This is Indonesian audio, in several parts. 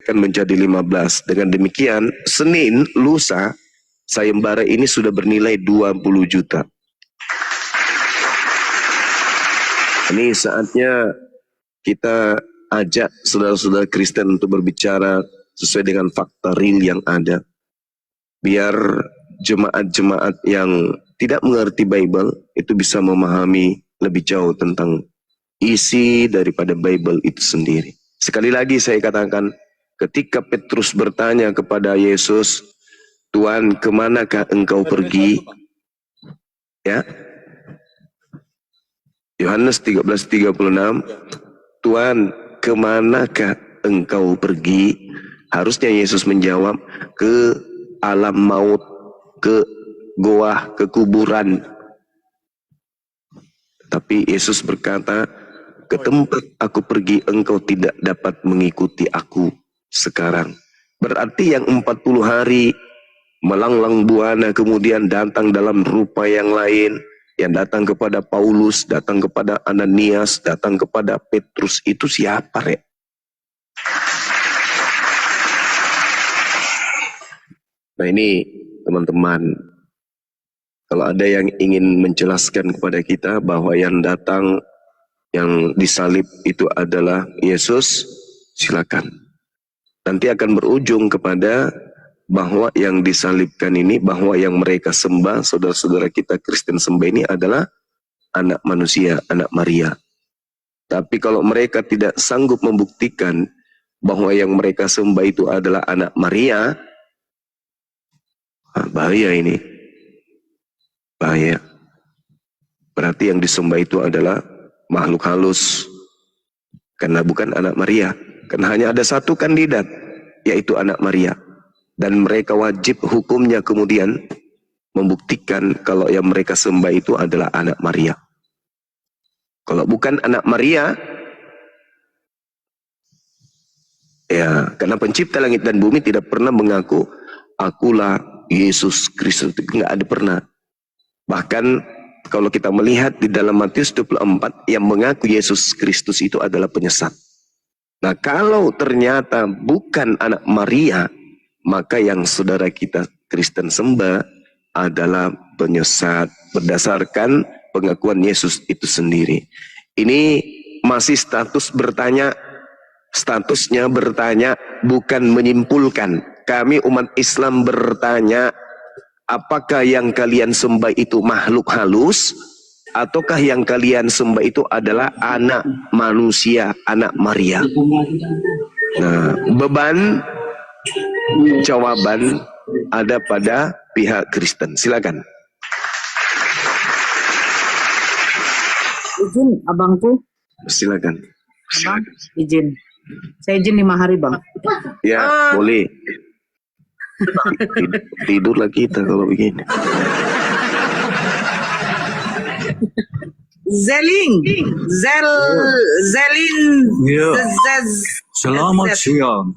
ditingkatkan menjadi 15. Dengan demikian, Senin, lusa, sayembara ini sudah bernilai 20 juta. Ini saatnya kita ajak saudara-saudara Kristen untuk berbicara sesuai dengan fakta real yang ada. Biar jemaat-jemaat yang tidak mengerti Bible itu bisa memahami lebih jauh tentang isi daripada Bible itu sendiri. Sekali lagi saya katakan, ketika Petrus bertanya kepada Yesus, Tuhan, kemanakah engkau pergi? Ya, Yohanes 13:36, Tuhan, kemanakah engkau pergi? Harusnya Yesus menjawab, ke alam maut, ke goa, ke kuburan. Tapi Yesus berkata, ke tempat aku pergi engkau tidak dapat mengikuti aku sekarang. Berarti yang 40 hari melanglang buana kemudian datang dalam rupa yang lain, yang datang kepada Paulus, datang kepada Ananias, datang kepada Petrus, itu siapa, Rek? Nah ini teman-teman, kalau ada yang ingin menjelaskan kepada kita bahwa yang datang, yang disalib itu adalah Yesus, silakan. Nanti akan berujung kepada bahwa yang disalibkan ini, bahwa yang mereka sembah, saudara-saudara kita Kristen sembah ini adalah anak manusia, anak Maria. Tapi kalau mereka tidak sanggup membuktikan bahwa yang mereka sembah itu adalah anak Maria, bahaya ini. Bahaya. Berarti yang disembah itu adalah makhluk halus. Karena bukan anak Maria. Karena hanya ada satu kandidat, yaitu anak Maria. Dan mereka wajib hukumnya kemudian membuktikan kalau yang mereka sembah itu adalah anak Maria. Kalau bukan anak Maria, ya, karena pencipta langit dan bumi tidak pernah mengaku, akulah Yesus Kristus, nggak ada pernah. Bahkan kalau kita melihat di dalam Matius 24, yang mengaku Yesus Kristus itu adalah penyesat. Nah, kalau ternyata bukan anak Maria, maka yang saudara kita Kristen sembah adalah penyesat berdasarkan pengakuan Yesus itu sendiri. Ini masih status bertanya, statusnya bertanya, bukan menyimpulkan. Kami umat Islam bertanya, apakah yang kalian sembah itu makhluk halus, ataukah yang kalian sembah itu adalah anak manusia, anak Maria? Nah, beban jawaban ada pada pihak Kristen. Silakan. Izin abangku. Silakan. Abang, izin. Saya izin 5 hari, Bang. Ya, boleh. Tidurlah kita kalau begini. Zelin. Ya. Selamat siang.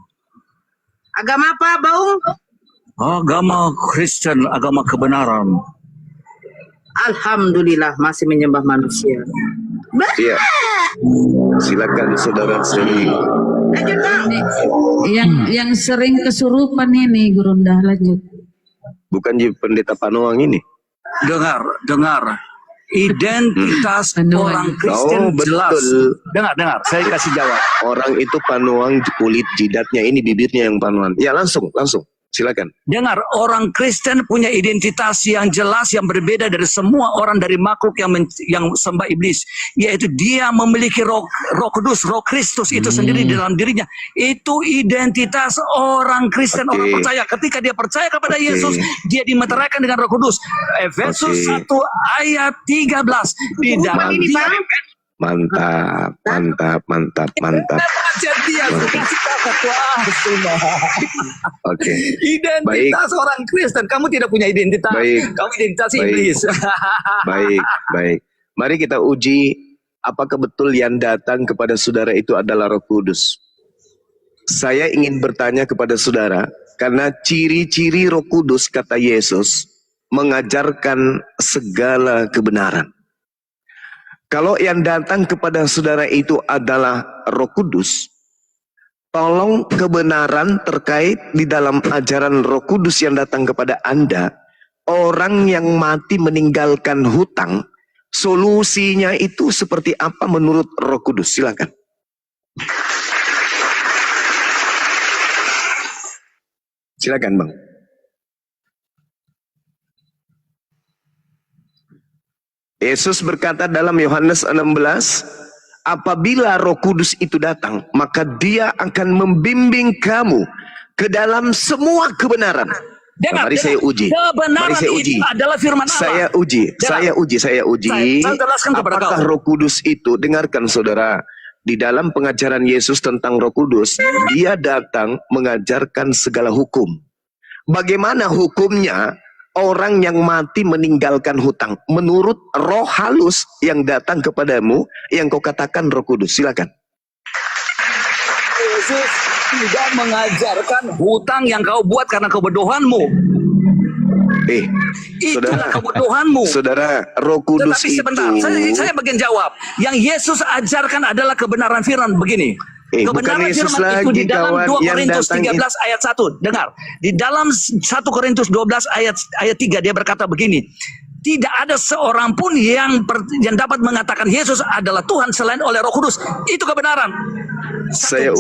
Agama apa, Bang? Agama Kristen, agama kebenaran. Alhamdulillah masih menyembah manusia. Iya. Silakan saudara sendiri. Yang sering kesurupan ini, Gurunda, lanjut. Bukan pendeta Panuang ini. Dengar. Identitas orang Kristen jelas. Dengar, saya kasih jawab. Orang itu Panuang, kulit jidatnya ini, bibirnya yang Panuang. Ya, langsung. Silakan. Dengar, orang Kristen punya identitas yang jelas, yang berbeda dari semua orang, dari makhluk yang sembah iblis, yaitu dia memiliki roh kudus, roh Kristus itu sendiri di dalam dirinya. Itu identitas orang Kristen, orang percaya. Ketika dia percaya kepada Yesus, dia dimeteraikan dengan roh kudus. Efesus 1 ayat 13 di dalam dia. Mantap. Oke. Identitas orang Kristen, kamu tidak punya identitas. Baik. Kamu identitas iblis. Baik. Mari kita uji apakah betul yang datang kepada saudara itu adalah Roh Kudus. Saya ingin bertanya kepada saudara, karena ciri-ciri Roh Kudus kata Yesus mengajarkan segala kebenaran. Kalau yang datang kepada saudara itu adalah Roh Kudus, tolong kebenaran terkait di dalam ajaran Roh Kudus yang datang kepada Anda. Orang yang mati meninggalkan hutang, solusinya itu seperti apa menurut Roh Kudus? Silakan. Silakan, Bang. Yesus berkata dalam Yohanes 16, apabila Roh Kudus itu datang, maka Dia akan membimbing kamu ke dalam semua kebenaran. Dengar, Mari saya uji. Kebenaran Mari saya uji. itu adalah firman Allah. Saya uji. Saya jelaskan kepada apakah kau. Roh Kudus itu, dengarkan saudara, di dalam pengajaran Yesus tentang Roh Kudus, Dia datang mengajarkan segala hukum. Bagaimana hukumnya orang yang mati meninggalkan hutang menurut roh halus yang datang kepadamu, yang kau katakan Roh Kudus? Silakan. Yesus tidak mengajarkan hutang yang kau buat karena kebodohanmu. Itulah kebodohanmu. Saudara, Roh Kudus Tetapi sebentar, saya bagian jawab. Yang Yesus ajarkan adalah kebenaran firman begini. Kebenaran Yesus firman itu di dalam kawan, 2 Korintus 13 ayat 1. Dengar, di dalam 1 Korintus 12 ayat 3 dia berkata begini. Tidak ada seorang pun yang dapat mengatakan Yesus adalah Tuhan selain oleh Roh Kudus. Itu kebenaran. Saya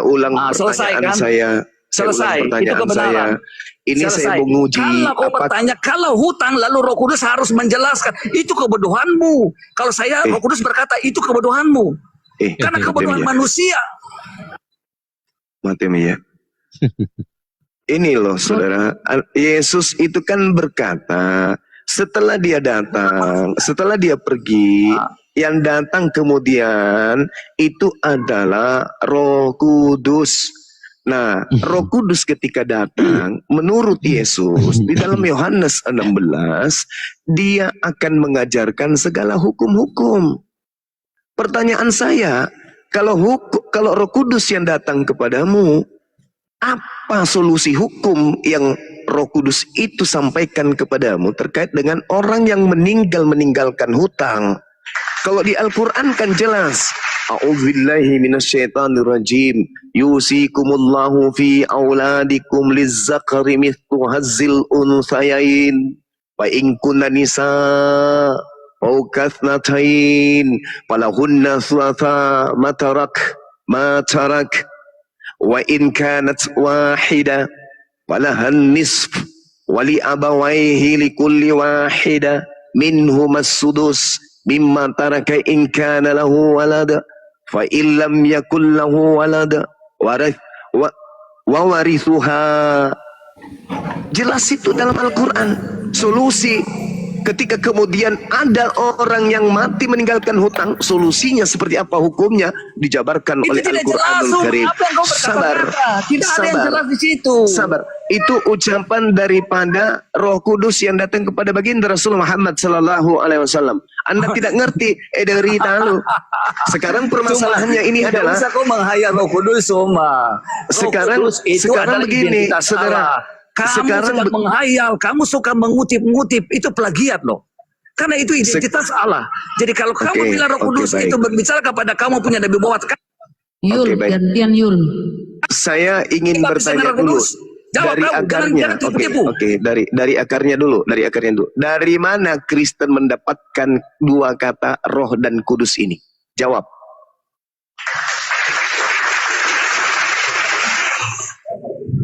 ulang pertanyaan kan? saya. Selesai. Itu kebenaran. Ini Selesai. saya menguji. Kalau kau bertanya, kalau hutang lalu Roh Kudus harus menjelaskan, itu kebodohanmu. Kalau saya Roh Kudus berkata itu kebodohanmu. Karena kebodohan manusia. Matemi ya. Ini loh saudara, Yesus itu kan berkata, setelah dia datang, setelah dia pergi, yang datang kemudian itu adalah Roh Kudus. Nah, Roh Kudus ketika datang, menurut Yesus, di dalam Yohanes 16, Dia akan mengajarkan segala hukum-hukum. Pertanyaan saya, kalau Roh Kudus yang datang kepadamu, apa solusi hukum yang Roh Kudus itu sampaikan kepadamu terkait dengan orang yang meninggalkan hutang? Kalau di Al-Quran kan jelas, A'udzubillahi minasyaitonirrajim, yusikumullahu fi auladikum lizzakari mithlu hazzil unsayain, wa in kunna nisa fawqatnatain falahunna thulatha ma tarak wa in kanat wahida falahan nisf wali abawaihi likulli wahida minhumas sudus mimma taraka in kana lahu walada fa illam yakul lahu walada wa warithuha. Jelas itu dalam Al-Quran solusi. Ketika kemudian ada orang yang mati meninggalkan hutang, solusinya seperti apa hukumnya dijabarkan oleh Al-Quranul Karim. Sabar, tidak ada yang jelas di situ. Sabar. Itu ucapan daripada Roh Kudus yang datang kepada baginda Rasul Muhammad sallallahu alaihi wasallam. Anda tidak ngerti dari lalu. Sekarang permasalahannya ini adalah bisa kau menghayal Roh Kudus semua. Sekarang begini, saudara. Kamu suka menghayal, kamu suka mengutip-ngutip, itu plagiat loh. Karena itu identitas Allah. Jadi kalau kamu bilang Roh Kudus itu berbicara kepada kamu punya Nabi Muhammad. Yul, gantian Yul. Saya ingin bertanya dulu dari akarnya. Dari akarnya dulu, Dari mana Kristen mendapatkan dua kata Roh dan Kudus ini? Jawab.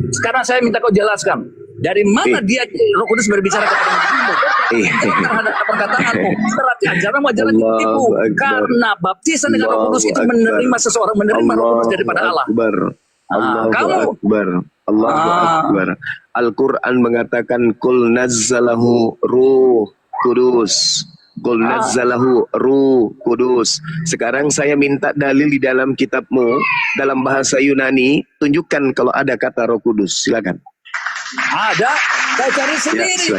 Sekarang saya minta kau jelaskan. Dari mana dia Roh Kudus berbicara kepada kamu? Terhadap perkataanmu. Berarti ajaran wajarnya ditipu. Karena baptisan dengan Roh Kudus itu menerima seseorang menerima Roh Kudus daripada Allah. Allahu Akbar. Al-Quran mengatakan kul nazzalahu ruh kudus. Qul nazzalahu ruh kudus. Sekarang saya minta dalil di dalam kitabmu dalam bahasa Yunani, tunjukkan kalau ada kata Roh Kudus. Silakan. Ada, saya cari sendiri. Ya,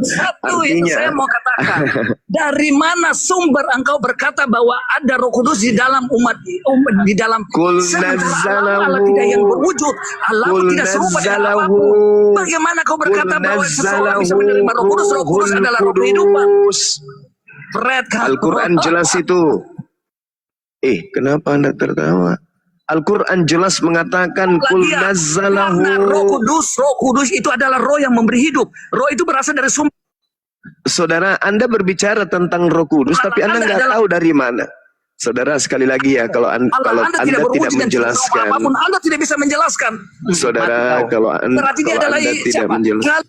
Satu yang saya mau katakan, dari mana sumber engkau berkata bahwa ada Roh Kudus di dalam umat di dalam Allah tidak yang berwujud, Allah tidak serupa dengan apapun. Bagaimana kau berkata bahwa seseorang bisa menerima Roh Kudus adalah Roh kehidupan? Fred, Al-Quran jelas itu. Kenapa Anda tertawa? Al-Quran jelas mengatakan kul Karena nazzalahu. Roh Kudus itu adalah roh yang memberi hidup. Roh itu berasal dari sumber. Saudara, Anda berbicara tentang Roh Kudus, tapi Anda nggak tahu dari mana. Saudara, sekali lagi ya, kalau Anda tidak menjelaskan, apapun Anda tidak bisa menjelaskan. Saudara, kalau Anda tidak menjelaskan,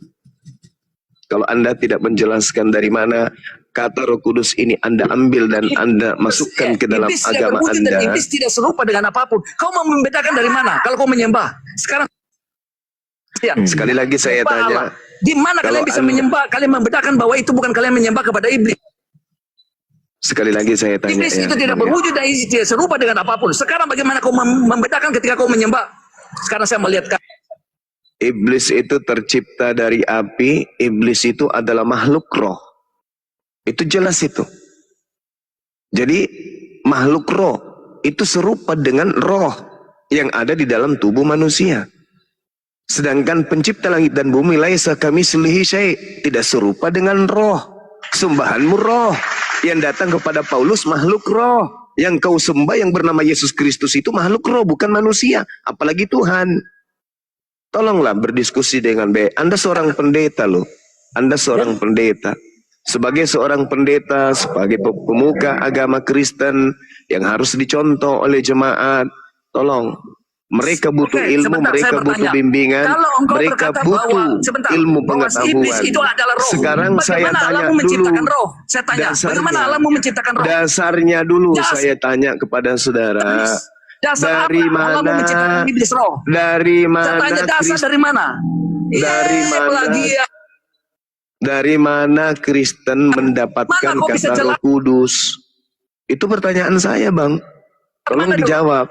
kalau Anda tidak menjelaskan dari mana kata Roh Kudus ini Anda ambil dan Anda masukkan ke dalam agama Anda. Iblis tidak serupa dengan apapun. Kau mau membedakan dari mana? Kalau kau menyembah sekarang, sekali lagi saya tanya, di mana kalian bisa menyembah? Kalian membedakan bahwa itu bukan kalian menyembah kepada iblis. Sekali lagi saya tanya. Iblis itu tidak berwujud dan tidak serupa dengan apapun. Sekarang bagaimana kau membedakan ketika kau menyembah? Sekarang saya melihat Iblis itu tercipta dari api. Iblis itu adalah makhluk roh. Itu jelas itu. Jadi makhluk roh itu serupa dengan roh yang ada di dalam tubuh manusia. Sedangkan pencipta langit dan bumi laisa kamitslihi syai', tidak serupa dengan roh. Sembahanmu roh. Yang datang kepada Paulus makhluk roh. Yang kau sembah yang bernama Yesus Kristus itu makhluk roh, bukan manusia, apalagi Tuhan. Tolonglah berdiskusi dengan baik. Anda seorang pendeta loh. Anda seorang pendeta. Sebagai seorang pendeta, sebagai pemuka agama Kristen yang harus dicontoh oleh jemaat, tolong. Mereka butuh ilmu, mereka butuh bimbingan, mereka butuh ilmu pengetahuan. Sekarang saya tanya dulu, bagaimana Allahmu menciptakan roh? Dasarnya dulu saya tanya kepada saudara. Dari mana? Dari mana? Dari mana Kristen mendapatkan kata Roh Kudus? Itu pertanyaan saya, Bang. Tolong dijawab.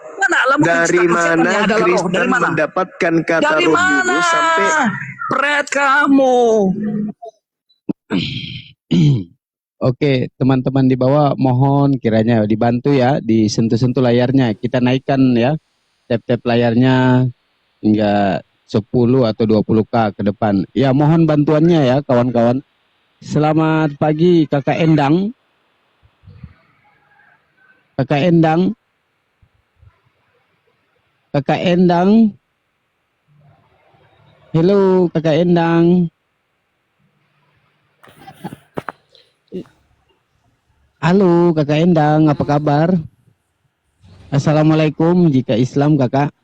Dari mana Kristen mendapatkan kata Roh Kudus sampai Fred kamu? Oke, teman-teman di bawah mohon kiranya dibantu ya, disentuh-sentuh layarnya. Kita naikkan ya, tap-tap layarnya hingga 10 atau 20K ke depan. Ya, mohon bantuannya ya kawan-kawan. Selamat pagi Kakak Endang. Kakak Endang. Kakak Endang. Halo Kakak Endang. Halo Kakak Endang, apa kabar? Assalamualaikum jika Islam Kakak.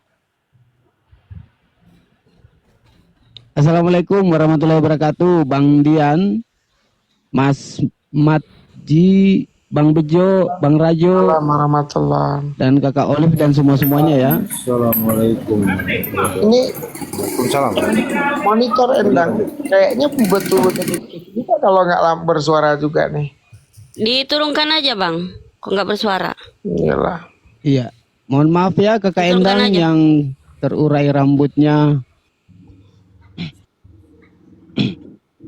Assalamualaikum warahmatullahi wabarakatuh. Bang Dian, Mas Matji, Bang Bejo, Bang Rajo, Assalamualaikum. dan Kakak Olive dan semua-semuanya ya. Assalamualaikum. Ini Waalaikumsalam. Monitor Endang, kayaknya betul-betul juga kalau nggak bersuara juga nih. Diturunkan aja Bang, kok nggak bersuara. Iyalah. Iya, mohon maaf ya Kakak Diturunkan Endang aja. yang terurai rambutnya.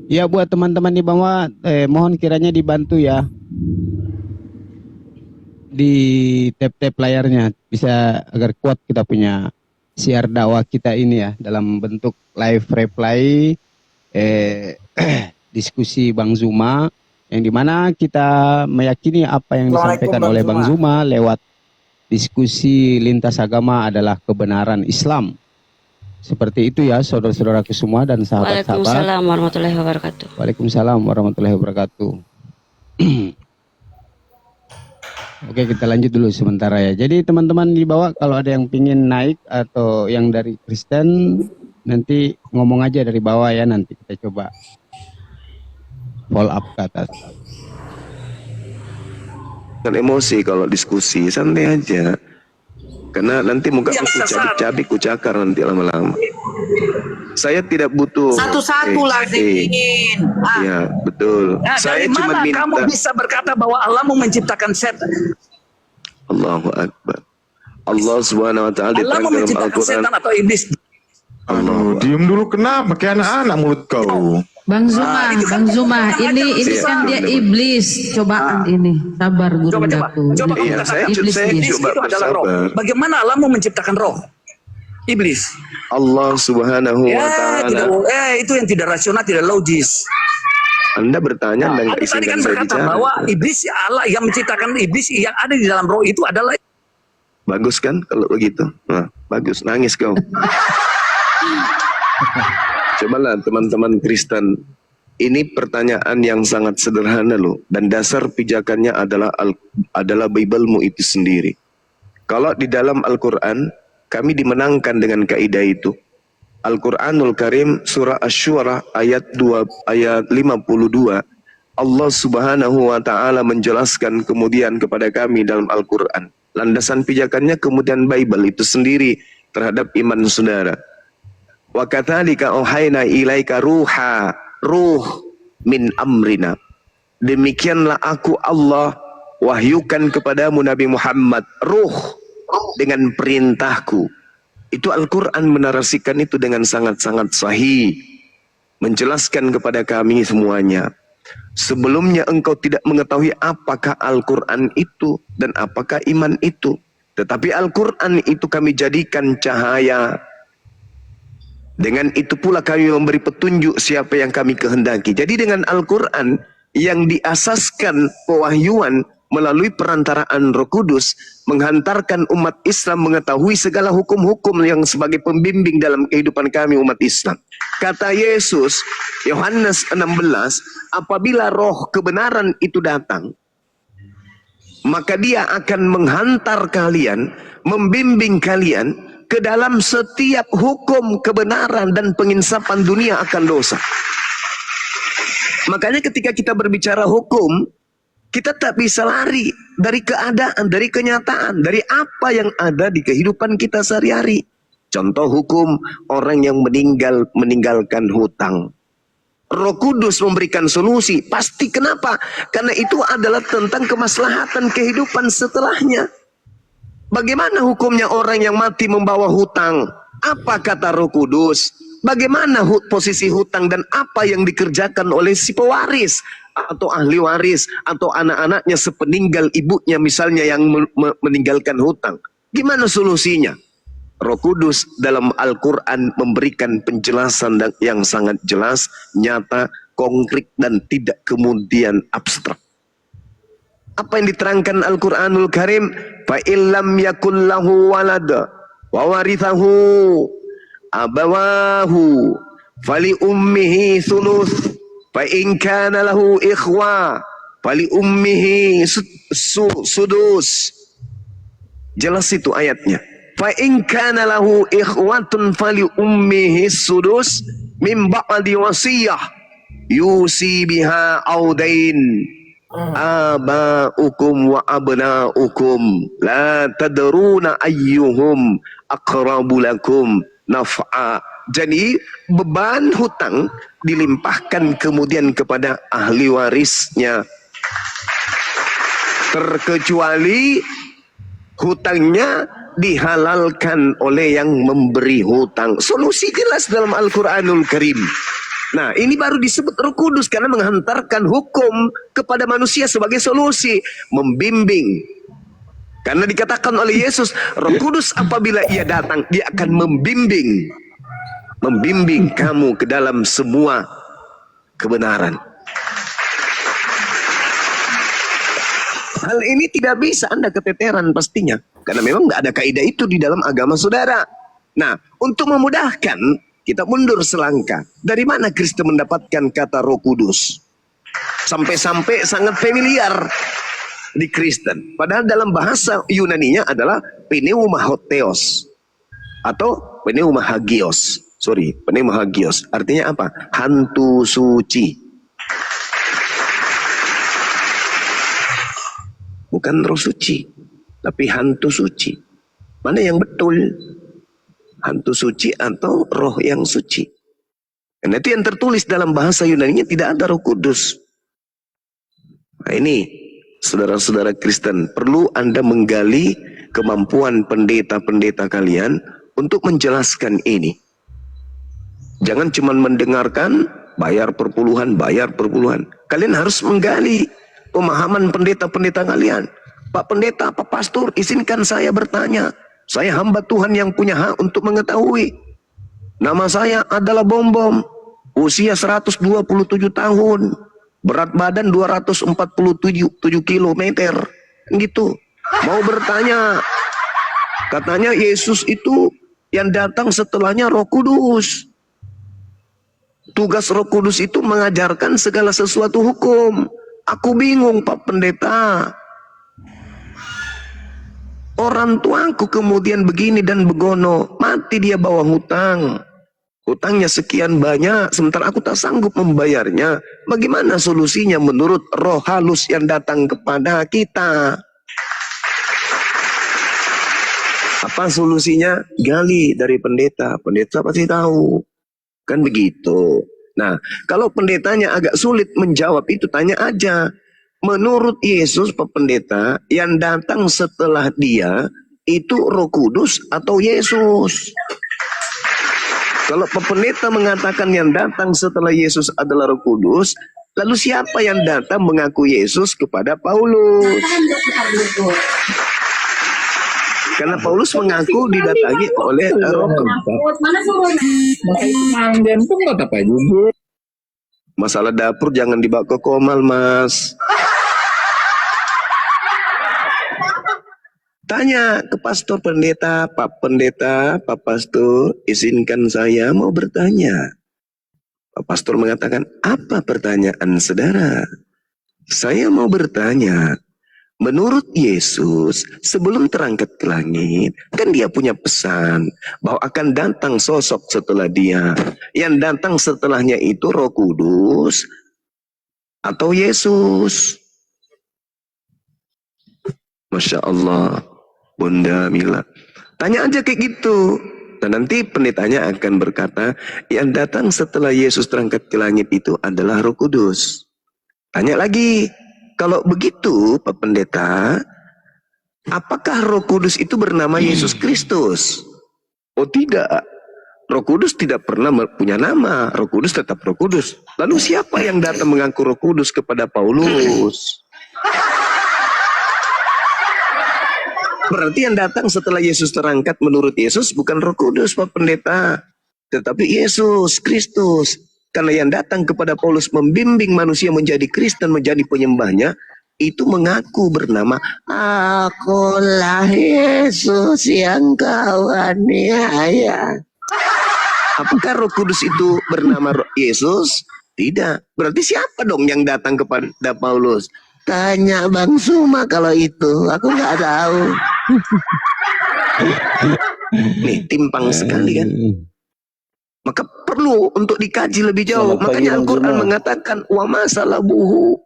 Ya buat teman-teman di bawah, mohon kiranya dibantu ya. Di tap-tap layarnya bisa agar kuat kita punya siar dakwah kita ini ya dalam bentuk live reply diskusi Bang Zuma yang dimana kita meyakini apa yang disampaikan oleh Bang Zuma lewat diskusi lintas agama adalah kebenaran Islam. Seperti itu ya saudara-saudaraku semua dan sahabat-sahabat. Waalaikumsalam warahmatullahi wabarakatuh. Waalaikumsalam warahmatullahi wabarakatuh. Oke, kita lanjut dulu sementara ya. Jadi teman-teman di bawah kalau ada yang pingin naik atau yang dari Kristen nanti ngomong aja dari bawah ya, nanti kita coba follow up ke atas. Jangan emosi kalau diskusi, santai aja. Karena nanti muka ku cabik-cabik, ku cakar nanti lama-lama. Saya tidak butuh Satu-satu lah ingin. Ya, betul. Nah, Saya dari cuma mana minta. kamu bisa berkata bahwa Allahmu menciptakan setan? Allahu Akbar. Allah Subhanahu wa taala Allahmu diterangkan dalam menciptakan Al-Qur'an. setan atau iblis? Allah. Diem dulu kenapa? Kayak anak-anak mulut kau. Bang Zuma, Bang Zuma, ini kan dia iblis cobaan ini. Sabar guru daku. Coba kamu Iya, katakan. saya Iblis coba itu adalah roh. bersabar. Bagaimana Allahmu menciptakan roh? Iblis. Allah Subhanahu wa Ya, taala. itu yang tidak rasional, tidak logis. Anda bertanya dan nggak Anda tadi izinkan kan saya berkata bicara. bahwa iblis Allah yang menciptakan iblis yang ada di dalam roh itu adalah Bagus kan kalau begitu? Nah, bagus. Nangis kau. Cobalah teman-teman Kristen. Ini pertanyaan yang sangat sederhana loh. Dan dasar pijakannya adalah Bible-mu itu sendiri. Kalau di dalam Al-Quran, kami dimenangkan dengan kaidah itu. Al-Quranul Karim surah Asy-Syu'ara ayat 52. Allah Subhanahu wa taala menjelaskan kemudian kepada kami dalam Al-Qur'an. Landasan pijakannya kemudian Bible itu sendiri terhadap iman saudara. Wa katsalika auhayna ilaika ruh min amrina. Demikianlah aku Allah wahyukan kepadamu Nabi Muhammad ruh dengan perintahku. Itu Al-Quran menarasikan itu dengan sangat-sangat sahih. Menjelaskan kepada kami semuanya. Sebelumnya engkau tidak mengetahui apakah Al-Quran itu dan apakah iman itu. Tetapi Al-Quran itu kami jadikan cahaya. Dengan itu pula kami memberi petunjuk siapa yang kami kehendaki. Jadi dengan Al-Quran yang diasaskan pewahyuan melalui perantaraan Roh Kudus menghantarkan umat Islam mengetahui segala hukum-hukum yang sebagai pembimbing dalam kehidupan kami umat Islam. Kata Yesus, Yohanes 16, apabila roh kebenaran itu datang, maka dia akan menghantar kalian, membimbing kalian ke dalam setiap hukum kebenaran dan penginsapan dunia akan dosa. Makanya ketika kita berbicara hukum, kita tak bisa lari dari keadaan, dari kenyataan, dari apa yang ada di kehidupan kita sehari-hari. Contoh hukum orang yang meninggalkan hutang. Roh Kudus memberikan solusi. Pasti kenapa? Karena itu adalah tentang kemaslahatan kehidupan setelahnya. Bagaimana hukumnya orang yang mati membawa hutang? Apa kata Roh Kudus? Bagaimana posisi hutang dan apa yang dikerjakan oleh si pewaris? Atau ahli waris atau anak-anaknya sepeninggal ibunya misalnya yang meninggalkan hutang. Gimana solusinya? Roh Kudus dalam Al-Quran memberikan penjelasan yang sangat jelas, nyata, konkret dan tidak kemudian abstrak. Apa yang diterangkan Al-Quranul Karim? Fa illam yakul lahu walad wa warithahu abawahu fali ummihi thuluth. Fa in kana lahu ikhwa fali ummihi sudus. Jelas itu ayatnya. Fa in kana lahu ikhwatun fali ummihi sudus min ba'di wasiyah yusi biha audain. Aba'ukum wa abna'ukum la tadruna ayyuhum aqrabu lakum naf'a. Jadi beban hutang dilimpahkan kemudian kepada ahli warisnya. Terkecuali hutangnya dihalalkan oleh yang memberi hutang. Solusi jelas dalam Al-Quranul Karim. Nah, ini baru disebut Roh Kudus karena menghantarkan hukum kepada manusia sebagai solusi, membimbing. Karena dikatakan oleh Yesus, Roh Kudus apabila ia datang, dia akan membimbing kamu ke dalam semua kebenaran. Hal ini tidak bisa Anda keteteran pastinya, karena memang nggak ada kaidah itu di dalam agama saudara. Nah, untuk memudahkan, kita mundur selangkah. Dari mana Kristen mendapatkan kata Roh Kudus? Sampai-sampai sangat familiar di Kristen. Padahal dalam bahasa Yunaninya adalah pneumahotheos atau pneumahagios. Pneumahagios. Artinya apa? Hantu suci. Bukan roh suci, tapi hantu suci. Mana yang betul? Hantu suci atau roh yang suci? Karena itu yang tertulis dalam bahasa Yunaninya tidak ada Roh Kudus. Nah ini, saudara-saudara Kristen, perlu Anda menggali kemampuan pendeta-pendeta kalian untuk menjelaskan ini. Jangan cuma mendengarkan, bayar perpuluhan. Kalian harus menggali pemahaman pendeta-pendeta kalian. Pak pendeta, Pak pastor, izinkan saya bertanya. Saya hamba Tuhan yang punya hak untuk mengetahui. Nama saya adalah Bom Bom, usia 127 tahun. berat badan 247 kilometer, gitu. Mau bertanya, katanya Yesus itu yang datang setelahnya Roh Kudus. Tugas Roh Kudus itu mengajarkan segala sesuatu hukum. Aku bingung, Pak Pendeta. Orang tuaku kemudian begini dan begono, mati dia bawa hutang. Hutangnya sekian banyak, sementara aku tak sanggup membayarnya. Bagaimana solusinya menurut roh halus yang datang kepada kita? Apa solusinya? Gali dari pendeta. Pendeta pasti tahu. Kan begitu. Nah, kalau pendetanya agak sulit menjawab itu, tanya aja. Menurut Yesus, Pak Pendeta, yang datang setelah dia itu Roh Kudus atau Yesus? Kalau Pak Pendeta mengatakan yang datang setelah Yesus adalah Roh Kudus, lalu siapa yang datang mengaku Yesus kepada Paulus? Karena Paulus mengaku didatangi oleh Roh Kudus. Masalah dapur jangan dibawa ke Komal, Mas. Tanya ke pastor pendeta, Pak Pastor, izinkan saya mau bertanya. Pak Pastor mengatakan, apa pertanyaan saudara? Saya mau bertanya, menurut Yesus, sebelum terangkat ke langit, kan dia punya pesan bahwa akan datang sosok setelah dia. Yang datang setelahnya itu Roh Kudus atau Yesus? Masya Allah, Bunda Mila. Tanya aja kayak gitu. Dan nanti pendetanya akan berkata, yang datang setelah Yesus terangkat ke langit itu adalah Roh Kudus. Tanya lagi, kalau begitu Pak Pendeta, apakah Roh Kudus itu bernama Yesus Kristus? Oh tidak, Roh Kudus tidak pernah punya nama. Roh Kudus tetap Roh Kudus. Lalu siapa yang datang mengaku Roh Kudus kepada Paulus? Berarti yang datang setelah Yesus terangkat menurut Yesus bukan Roh Kudus, Pak Pendeta, tetapi Yesus Kristus. Karena yang datang kepada Paulus membimbing manusia menjadi Kristen, menjadi penyembahnya, itu mengaku bernama Akulah Yesus yang kau aniaya. Apakah Roh Kudus itu bernama Yesus? Tidak. Berarti siapa dong yang datang kepada Paulus? Tanya Bang Suma kalau itu, aku nggak tahu. Nih, timpang sekali kan? Maka perlu untuk dikaji lebih jauh. Makanya Al-Quran mengatakan wa masalabuhu,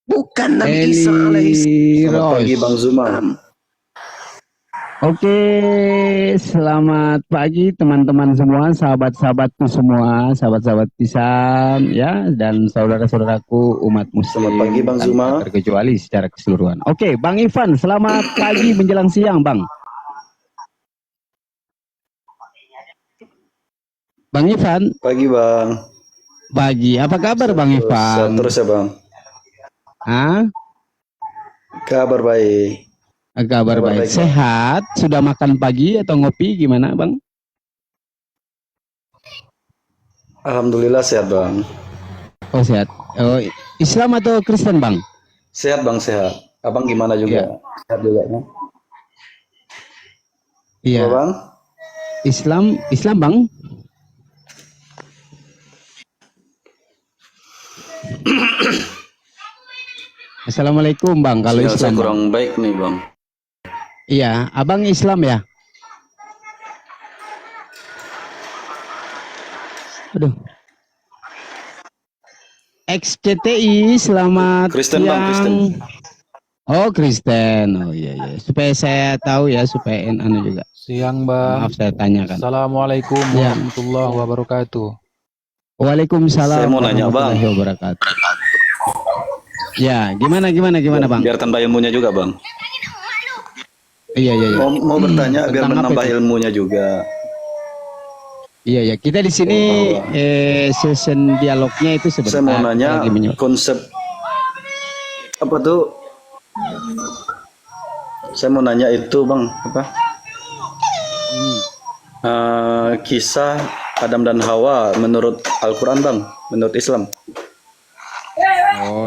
bukan Nabi Isa alaihissalam. Selamat pagi Bang Zuma. Oke, selamat pagi teman-teman semua, sahabat-sahabatku semua, sahabat-sahabat Pisan, ya, dan saudara-saudaraku umat Muslim. Selamat pagi Bang Zuma. Tanpa terkecuali secara keseluruhan. Oke, Bang Ivan, selamat pagi menjelang siang, Bang. Bang Ivan. Pagi Bang. Pagi, apa kabar Bang Ivan? Terus ya Bang. Hah? Kabar baik. Kabar baik. Sehat? Sudah makan pagi atau ngopi gimana Bang? Alhamdulillah sehat Bang. Oh sehat. Oh, Islam atau Kristen Bang? Sehat Bang, sehat. Abang gimana juga? Ya. Sehat juga ya? Iya. Apa, Bang? Islam Bang? Assalamualaikum Bang. Kalau Sinyal Islam saya kurang Bang. baik nih Bang. Iya, Abang Islam ya? Aduh. XCTI, selamat Kristen siang. Bang, Kristen. Oh Kristen, oh iya iya. Supaya saya tahu ya, supaya anu juga. Siang Bang. Maaf saya tanyakan. Assalamualaikum Ya. warahmatullahi wabarakatuh. Waalaikumsalam Saya mau nanya, Bang. warahmatullahi wabarakatuh. Ya, gimana Bang? Biar tambah ilmunya juga Bang. Iya. Mau bertanya biar Tentang apa menambah itu? ilmunya juga. Iya. Kita di sini session dialognya itu sebentar. Saya mau nanya konsep apa tuh? Saya mau nanya itu Bang, apa? Kisah Adam dan Hawa menurut Al-Quran Bang, menurut Islam.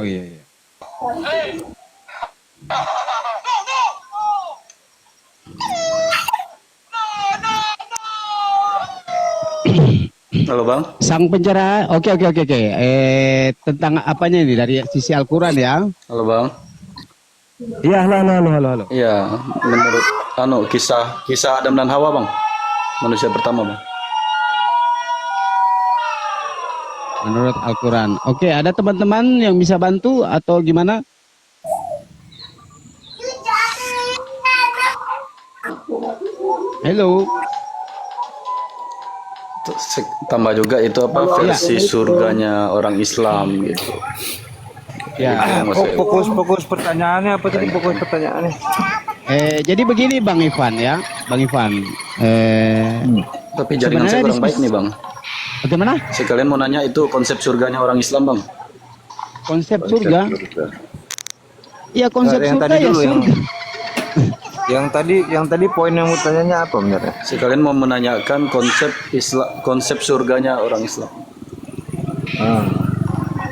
iya iya. Halo Bang. Sang penjara, oke. Tentang apanya ini dari sisi Al-Quran ya? Halo Bang. Iya, halo. Iya, menurut kisah Adam dan Hawa Bang. Manusia pertama Bang. Menurut Al-Quran. Oke, ada teman-teman yang bisa bantu atau gimana? Halo. Tambah juga itu apa versi surganya orang Islam gitu. Ya. Fokus pertanyaannya apa tadi? Fokus pertanyaannya. Jadi begini Bang Ivan ya, Bang Ivan. Tapi jaringan saya kurang baik nih Bang. Bagaimana? Sekalian mau nanya itu konsep surganya orang Islam Bang. Konsep surga? Iya konsep Yang surga tadi ya dulu, surga. Yang tadi poin yang mau tanyanya apa benar? Sekalian mau menanyakan konsep surganya orang Islam.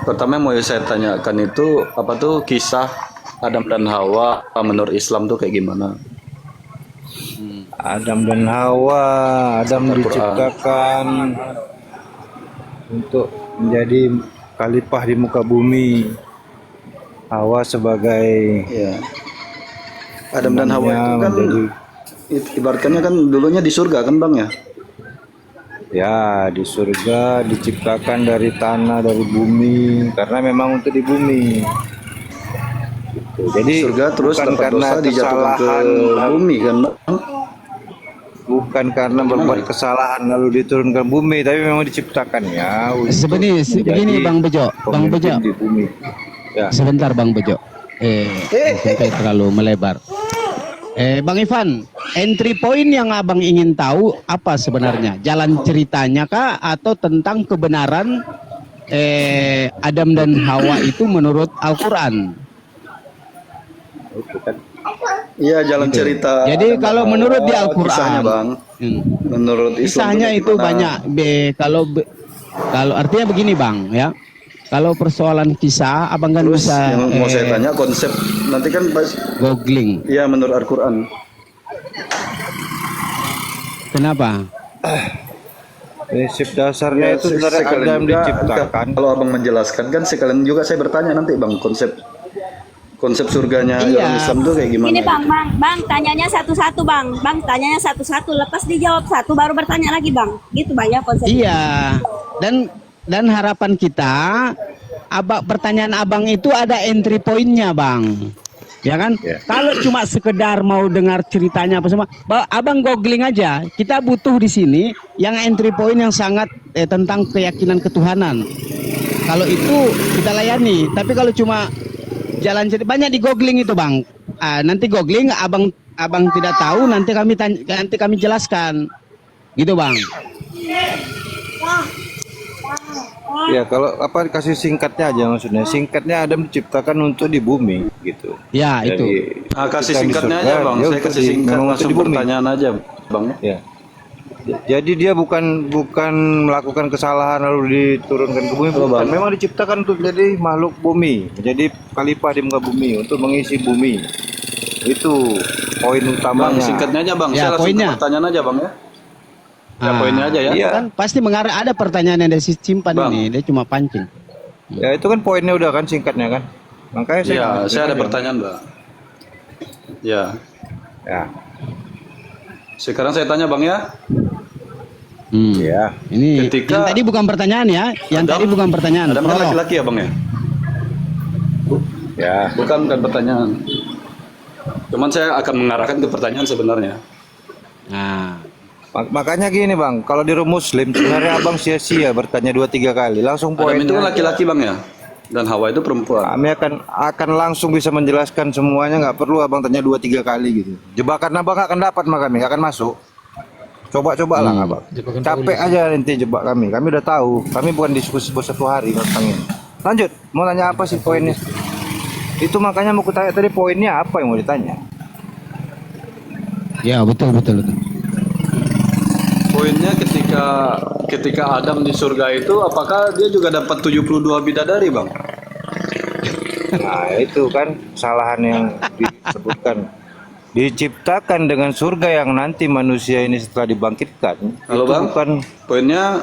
Pertama yang mau saya tanyakan itu apa tuh kisah Adam dan Hawa menurut Islam tuh kayak gimana? Adam dan Hawa, Adam Al-Quran. diciptakan untuk menjadi khalifah di muka bumi. Hawa sebagai Ya. Adam dan Hawa itu kan menjadi- ibaratkannya kan dulunya di surga kan Bang ya? ya di surga, diciptakan dari tanah, dari bumi, karena memang untuk di bumi. Gitu. Jadi Surga terus bukan dapat karena dosa dijatuhkan ke kesalahan, bumi kan Bang? bukan karena berbuat kesalahan lalu diturunkan bumi, tapi memang diciptakannya untuk Begini menjadi Bang Bejo, pemimpin di bumi. Ya. Sebentar Bang Bejo. Sampai terlalu melebar. Bang Ivan, entry point yang abang ingin tahu apa sebenarnya? Jalan ceritanya kah atau tentang kebenaran Adam dan Hawa itu menurut Al-Quran? Iya jalan cerita. Jadi Adam kalau dan menurut Hawa, di Al-Quran, kisahnya Bang. Menurut Islam kisahnya tuh itu gimana? banyak. Kalau artinya begini Bang ya. Kalau persoalan kisah, abang kan Terus bisa yang mau saya tanya konsep nanti kan pas googling. ya menurut Al-Quran. Kenapa? Prinsip dasarnya itu sebenarnya sekalian Adam juga, diciptakan. kalau abang menjelaskan kan sekalian juga saya bertanya nanti Bang konsep surganya Iya. orang Islam tuh kayak gimana? Ini bang, tanyanya satu-satu bang, tanyanya satu-satu, lepas dijawab satu baru bertanya lagi bang, gitu bang ya konsepnya. Iya. Dan harapan kita, pertanyaan abang itu ada entry pointnya bang, ya kan? Kalau cuma sekedar mau dengar ceritanya apa semua, abang googling aja. Kita butuh di sini yang entry point yang sangat tentang keyakinan ketuhanan. Kalau itu kita layani. Tapi kalau cuma jalan cerita banyak di googling itu bang. Nanti googling abang tidak tahu, nanti kami jelaskan, gitu bang. Ya kalau apa kasih singkatnya aja maksudnya. Singkatnya Adam diciptakan untuk di bumi gitu. Ya itu. Kasih kita di singkatnya surga, aja Bang. dia Saya untuk kasih di- singkat memang untuk langsung di bumi. pertanyaan aja Bang. Ya. Jadi dia bukan melakukan kesalahan lalu diturunkan ke bumi, Halo, bukan. Bang. Memang diciptakan untuk jadi makhluk bumi, menjadi khalifah di muka bumi, untuk mengisi bumi. Itu poin Bang utamanya. singkatnya aja Bang. Ya, Saya langsung poinnya. ke pertanyaan aja Bang ya. Ya poinnya aja ya. Iya. Kan pasti mengarah ada pertanyaan yang dari si simpan Bang. ini, dia cuma pancing. Ya itu kan poinnya udah kan singkatnya kan. Makanya saya Iya, saya ada aja. pertanyaan Bang. Ya. Ya. Sekarang saya tanya Bang ya. Ya. Ini Ketika- yang tadi bukan pertanyaan ya, yang Adam- tadi bukan pertanyaan. Adam kan prolog. laki-laki ya Bang ya? Ya. Bukan pertanyaan. Cuman saya akan mengarahkan ke pertanyaan sebenarnya. Nah, Makanya gini bang, kalau di room Muslim sebenarnya abang sia-sia bertanya 2-3 kali, langsung Adam itu poinnya. laki-laki Bang ya? Dan Hawa itu perempuan. Kami akan langsung bisa menjelaskan semuanya, nggak perlu abang tanya 2-3 kali gitu. Jebakan abang nggak akan dapat mah kami, nggak akan masuk. Coba lah abang. Capek aja nanti jebak kami udah tahu. Kami bukan diskusi buat 1 hari tentang ini. Lanjut, mau tanya apa sih poinnya? Itu makanya mau kutanya tadi poinnya apa yang mau ditanya? ya betul. Poinnya ketika Adam di surga itu apakah dia juga dapat 72 bidadari Bang? Nah, itu kan kesalahan yang disebutkan. Diciptakan dengan surga yang nanti manusia ini setelah dibangkitkan. Halo itu Bang, bukan poinnya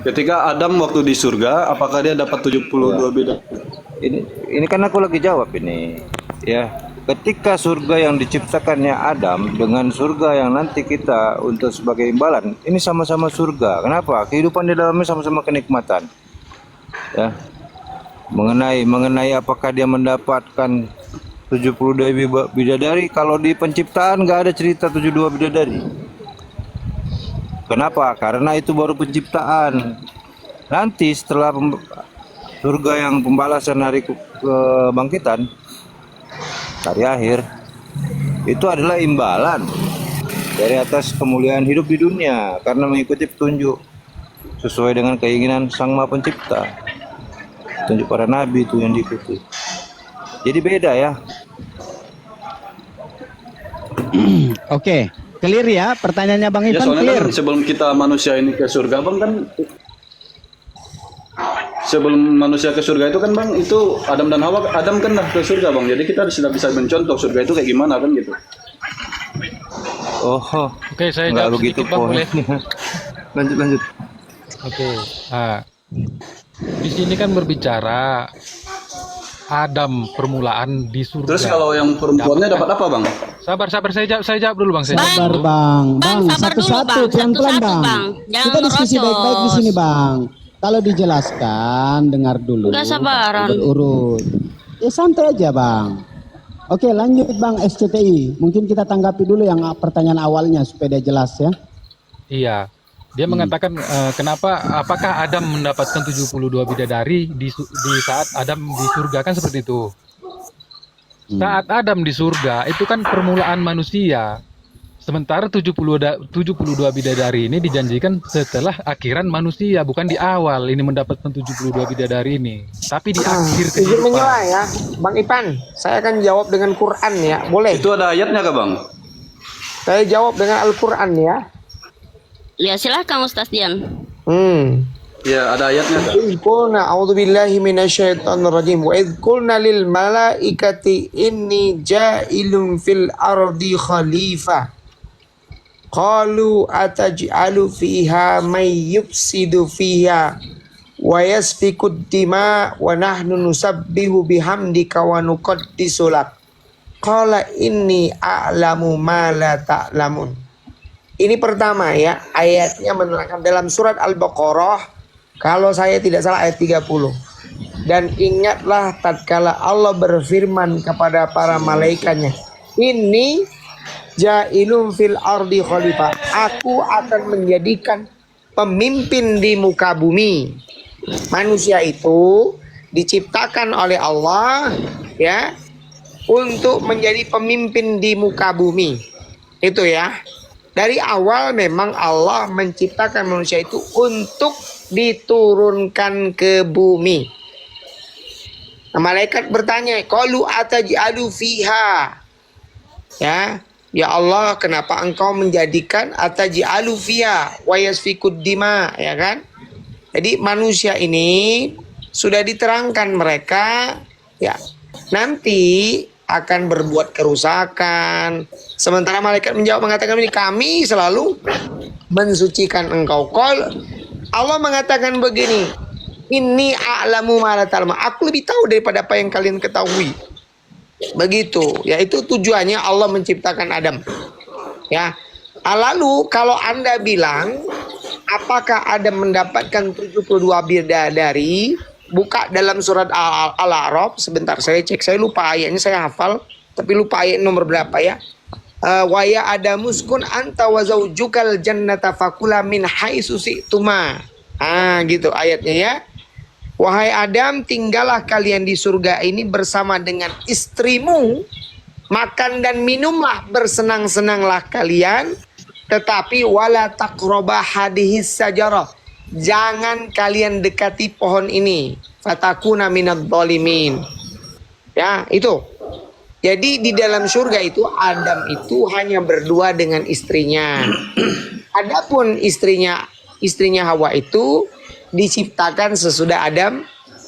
ketika Adam waktu di surga, apakah dia dapat 72 bidadari? ini kan aku lagi jawab ini. Ya, ketika surga yang diciptakannya Adam dengan surga yang nanti kita untuk sebagai imbalan, ini sama-sama surga. Kenapa? Kehidupan di dalamnya sama-sama kenikmatan. Ya. Mengenai apakah dia mendapatkan 72 bidadari, kalau di penciptaan nggak ada cerita 72 bidadari. Kenapa? Karena itu baru penciptaan. Nanti setelah surga yang pembalasan hari kebangkitan, hari akhir, itu adalah imbalan dari atas kemuliaan hidup di dunia karena mengikuti petunjuk sesuai dengan keinginan Sang Maha Pencipta. Petunjuk para nabi itu yang diikuti. Jadi beda ya. Oke, clear ya pertanyaannya Bang Ya Ivan, soalnya clear. kan sebelum kita manusia ini ke surga Bang kan, sebelum manusia ke surga itu kan Bang, itu Adam dan Hawa, Adam kan dah ke surga Bang, jadi kita sudah bisa mencontoh surga itu kayak gimana kan gitu. Oh, Oke, saya nggak jawab begitu sedikit Bang, boleh? Lanjut. Oke. Nah, di sini kan berbicara Adam permulaan di surga. Terus kalau yang perempuannya dapat apa Bang? Sabar, saya jawab dulu Bang. Sabar Bang, sabar dulu, satu-satu, Bang. pelan-pelan Satu-satu, Bang. Bang. Jangan Kita diskusi merocos. baik-baik di sini Bang. Kalau dijelaskan, dengar dulu. Nggak sabaran. Urut. Ya santai aja Bang. Oke lanjut Bang SCTI. Mungkin kita tanggapi dulu yang pertanyaan awalnya supaya dia jelas ya. Iya. Dia mengatakan apakah Adam mendapatkan 72 bidadari di saat Adam di surga, kan seperti itu. Saat Adam di surga itu kan permulaan manusia. Sementara 72 bidadari ini dijanjikan setelah akhiran manusia, bukan di awal ini mendapatkan 72 bidadari ini, tapi di akhir Izin kehidupan. menyela ya, Bang Ipan. Saya akan jawab dengan Quran ya, boleh? Itu ada ayatnya kah Bang? Saya jawab dengan Al-Quran ya. Ya silahkan Ustaz Dian. Ya ada ayatnya kah? Idh qulna a'udzubillahi minasyaitonirrajim wa idh qulna lil malaikati inni ja'ilun fil ardi khalifah qalu ataj'alu fiha may yufsidu fiha wa yasfikud dima wa nahnu nusabbihu bihamdika wa nuqaddisu lak qala inni a'lamu ma la ta'lamun. Ini pertama ya, ayatnya menerangkan dalam surat Al-Baqarah, kalau saya tidak salah ayat 30. Dan ingatlah tatkala Allah berfirman kepada para malaikatnya, ini ja'ilun fil ardi khalifah, aku akan menjadikan pemimpin di muka bumi. Manusia itu diciptakan oleh Allah ya untuk menjadi pemimpin di muka bumi. Itu ya. Dari awal memang Allah menciptakan manusia itu untuk diturunkan ke bumi. Nah, malaikat bertanya, qalu ataj'alu fiha. Ya Allah, kenapa engkau menjadikan ataj'alu fiha wa yasfikud dima, ya kan? Jadi manusia ini sudah diterangkan mereka ya nanti akan berbuat kerusakan. Sementara malaikat menjawab mengatakan ini, kami selalu mensucikan engkau. Allah mengatakan begini, ini a'lamu ma la ta'lamun, aku lebih tahu daripada apa yang kalian ketahui. Begitu, yaitu tujuannya Allah menciptakan Adam. Ya. Lalu kalau Anda bilang apakah Adam mendapatkan 72 bidadari? Buka dalam surat Al-A'raf, sebentar saya cek, saya lupa ayatnya, saya hafal tapi lupa ayat nomor berapa ya. Wa ya adamuskun anta wa zaujukal jannata fakula min haitsu syi'tuma. Gitu ayatnya ya. Wahai Adam, tinggallah kalian di surga ini bersama dengan istrimu, makan dan minumlah, bersenang-senanglah kalian, tetapi wala taqraba hadhis sajarah, jangan kalian dekati pohon ini, fatakuna minadh dhalimin. Ya, itu. Jadi di dalam surga itu Adam itu hanya berdua dengan istrinya. Adapun istrinya Hawa itu diciptakan sesudah Adam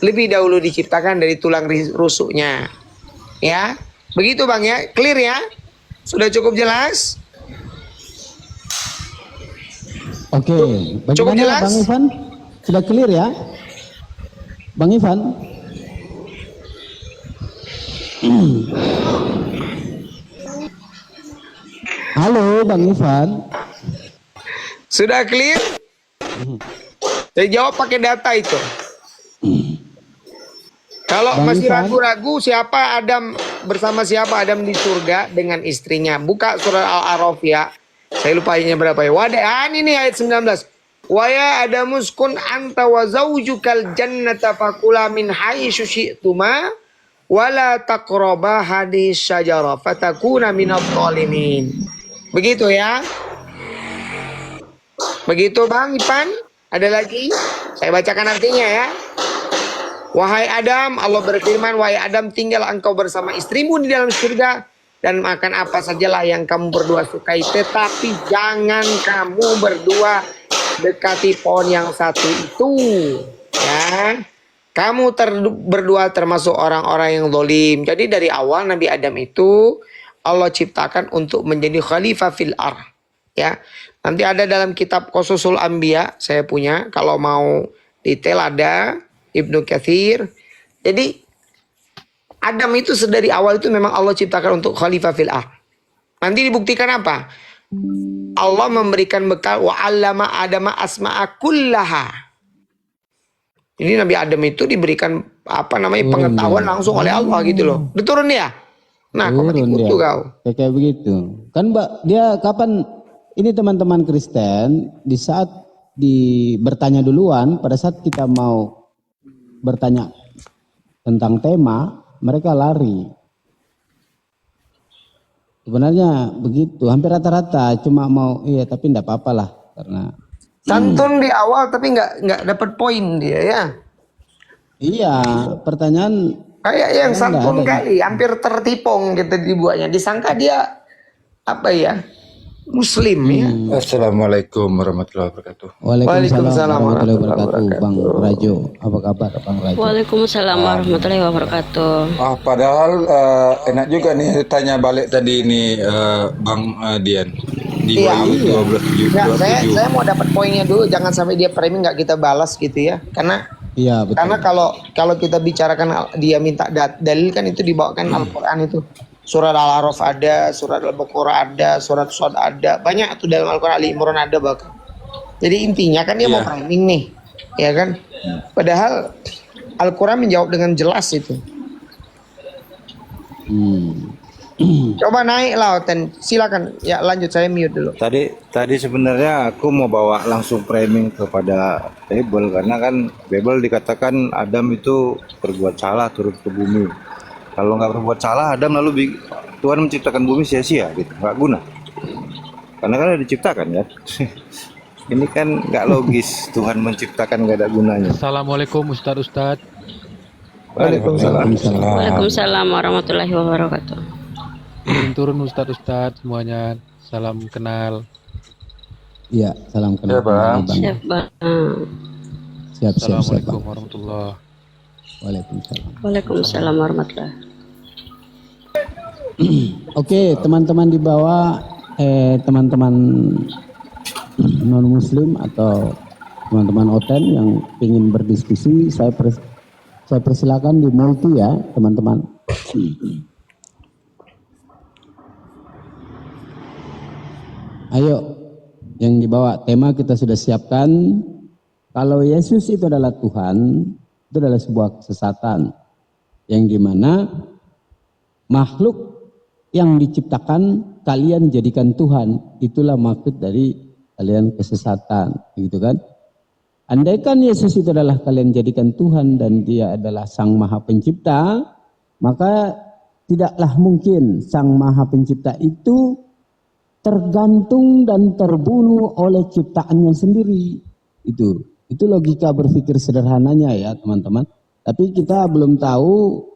lebih dahulu diciptakan dari tulang rusuknya. Ya, begitu Bang ya, clear ya? Sudah cukup jelas? Oke, Cukup bagaimana jelas? Bang Ivan? Sudah clear ya? Bang Ivan? Halo Bang Ivan. Sudah clear? Saya jawab pakai data itu. Kalau Bang masih Ivan? ragu-ragu siapa Adam bersama siapa Adam di surga dengan istrinya. Buka surat Al-A'raf ya. Saya lupa ayatnya berapa ya. Ini nih ayat 19. Wa ya adamuskun anta wa zaujukal jannata fakula min haitsu syi'tuma wala taqraba hadis syajara fatakuna minadh dhalimin. Begitu ya. Begitu Bang Ipan? Ada lagi? Saya bacakan artinya ya. Wahai Adam, Allah berfirman, wahai Adam, tinggal engkau bersama istrimu di dalam surga dan makan apa sajalah yang kamu berdua sukai, tetapi jangan kamu berdua dekati pohon yang satu itu. Ya. Kamu berdua termasuk orang-orang yang zalim. Jadi dari awal Nabi Adam itu Allah ciptakan untuk menjadi khalifah fil ardh. Ya. Nanti ada dalam kitab Qasusul Anbiya, saya punya, kalau mau detail ada Ibnu Katsir. Jadi Adam itu dari awal itu memang Allah ciptakan untuk khalifah fil ardh. Nanti dibuktikan apa? Allah memberikan bekal wa 'allama Adama asma'a kullaha. Ini Nabi Adam itu diberikan pengetahuan langsung oleh Allah gitu loh. Diturun dia. Nah, kok ikut tuh kau. Kayak begitu. Kan Mbak, dia kapan ini teman-teman Kristen di saat bertanya duluan, pada saat kita mau bertanya tentang tema, mereka lari. Sebenarnya begitu, hampir rata-rata cuma mau tapi enggak apa-apa lah karena santun di awal tapi nggak dapat poin dia ya. Iya, pertanyaan kayak yang santun kali, hampir tertipong gitu dibuatnya. Disangka dia apa ya? Muslim ya. Assalamualaikum warahmatullahi wabarakatuh. Waalaikumsalam warahmatullahi wabarakatuh. Bang Rajo, apa kabar Bang Rajo? Waalaikumsalam warahmatullahi wabarakatuh. Padahal enak juga nih tanya balik tadi ini Bang Dian di Iya. 12 Nah, saya mau dapat poinnya dulu, jangan sampai dia framing nggak kita balas gitu ya. Karena betul. Karena kalau kita bicarakan dia minta dalil kan itu dibawakan Al-Qur'an itu. Surat Al-A'raf ada, surat Al-Baqarah ada, surat Shad ada, banyak tuh dalam Al-Quran, Ali Imran ada bahkan. Jadi intinya kan dia mau framing nih, ya kan? Padahal Al-Quran menjawab dengan jelas itu. Coba naik lah, silakan. Ya lanjut, saya mute dulu. Tadi sebenarnya aku mau bawa langsung framing kepada Bible, karena kan Bible dikatakan Adam itu berbuat salah turun ke bumi. Kalau nggak berbuat salah, Adam lalu Tuhan menciptakan bumi sia-sia gitu, nggak guna. Karena kan udah diciptakan ya. Ini kan nggak logis, Tuhan menciptakan nggak ada gunanya. Assalamualaikum Ustadz. Waalaikumsalam warahmatullahi wabarakatuh. Turun Ustadz semuanya. Salam kenal. Iya, salam kenal. Siap, Bang. Siap. Assalamualaikum warahmatullahi. Waalaikumsalam warahmatullahi. Oke, teman-teman di bawah, teman-teman non Muslim atau teman-teman Oten yang ingin berdiskusi, saya persilakan di multi ya, teman-teman. Ayo, yang dibawa tema kita sudah siapkan. Kalau Yesus itu adalah Tuhan, itu adalah sebuah kesesatan yang dimana makhluk yang diciptakan kalian jadikan Tuhan, itulah maksud dari kalian kesesatan, gitu kan? Andaikan Yesus itu adalah kalian jadikan Tuhan dan dia adalah Sang Maha Pencipta, maka tidaklah mungkin Sang Maha Pencipta itu tergantung dan terbunuh oleh ciptaannya sendiri. Itu logika berpikir sederhananya ya teman-teman. Tapi kita belum tahu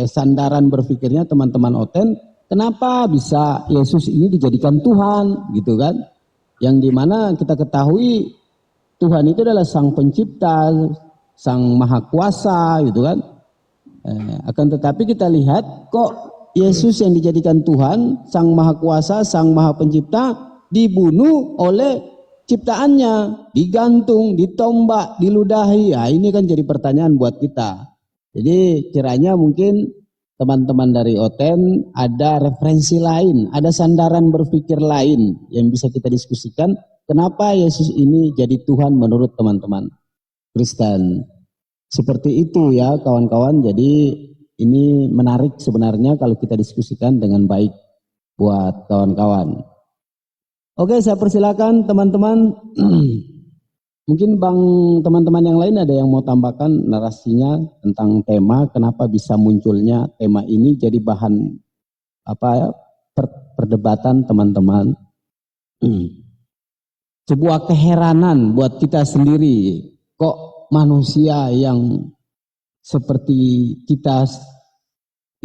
sandaran berpikirnya teman-teman Oten, kenapa bisa Yesus ini dijadikan Tuhan gitu kan. Yang dimana kita ketahui Tuhan itu adalah Sang Pencipta, Sang Maha Kuasa gitu kan. Akan tetapi kita lihat kok Yesus yang dijadikan Tuhan, Sang Maha Kuasa, Sang Maha Pencipta dibunuh oleh ciptaannya, digantung, ditombak, diludahi. Nah, ini kan jadi pertanyaan buat kita. Jadi kiranya mungkin teman-teman dari Oten ada referensi lain, ada sandaran berpikir lain yang bisa kita diskusikan. Kenapa Yesus ini jadi Tuhan menurut teman-teman Kristen? Seperti itu ya kawan-kawan. Jadi ini menarik sebenarnya kalau kita diskusikan dengan baik buat kawan-kawan. Oke, saya persilakan teman-teman. Mungkin teman-teman yang lain ada yang mau tambahkan narasinya tentang tema, kenapa bisa munculnya tema ini jadi bahan perdebatan teman-teman. Sebuah keheranan buat kita sendiri. Kok manusia yang seperti kita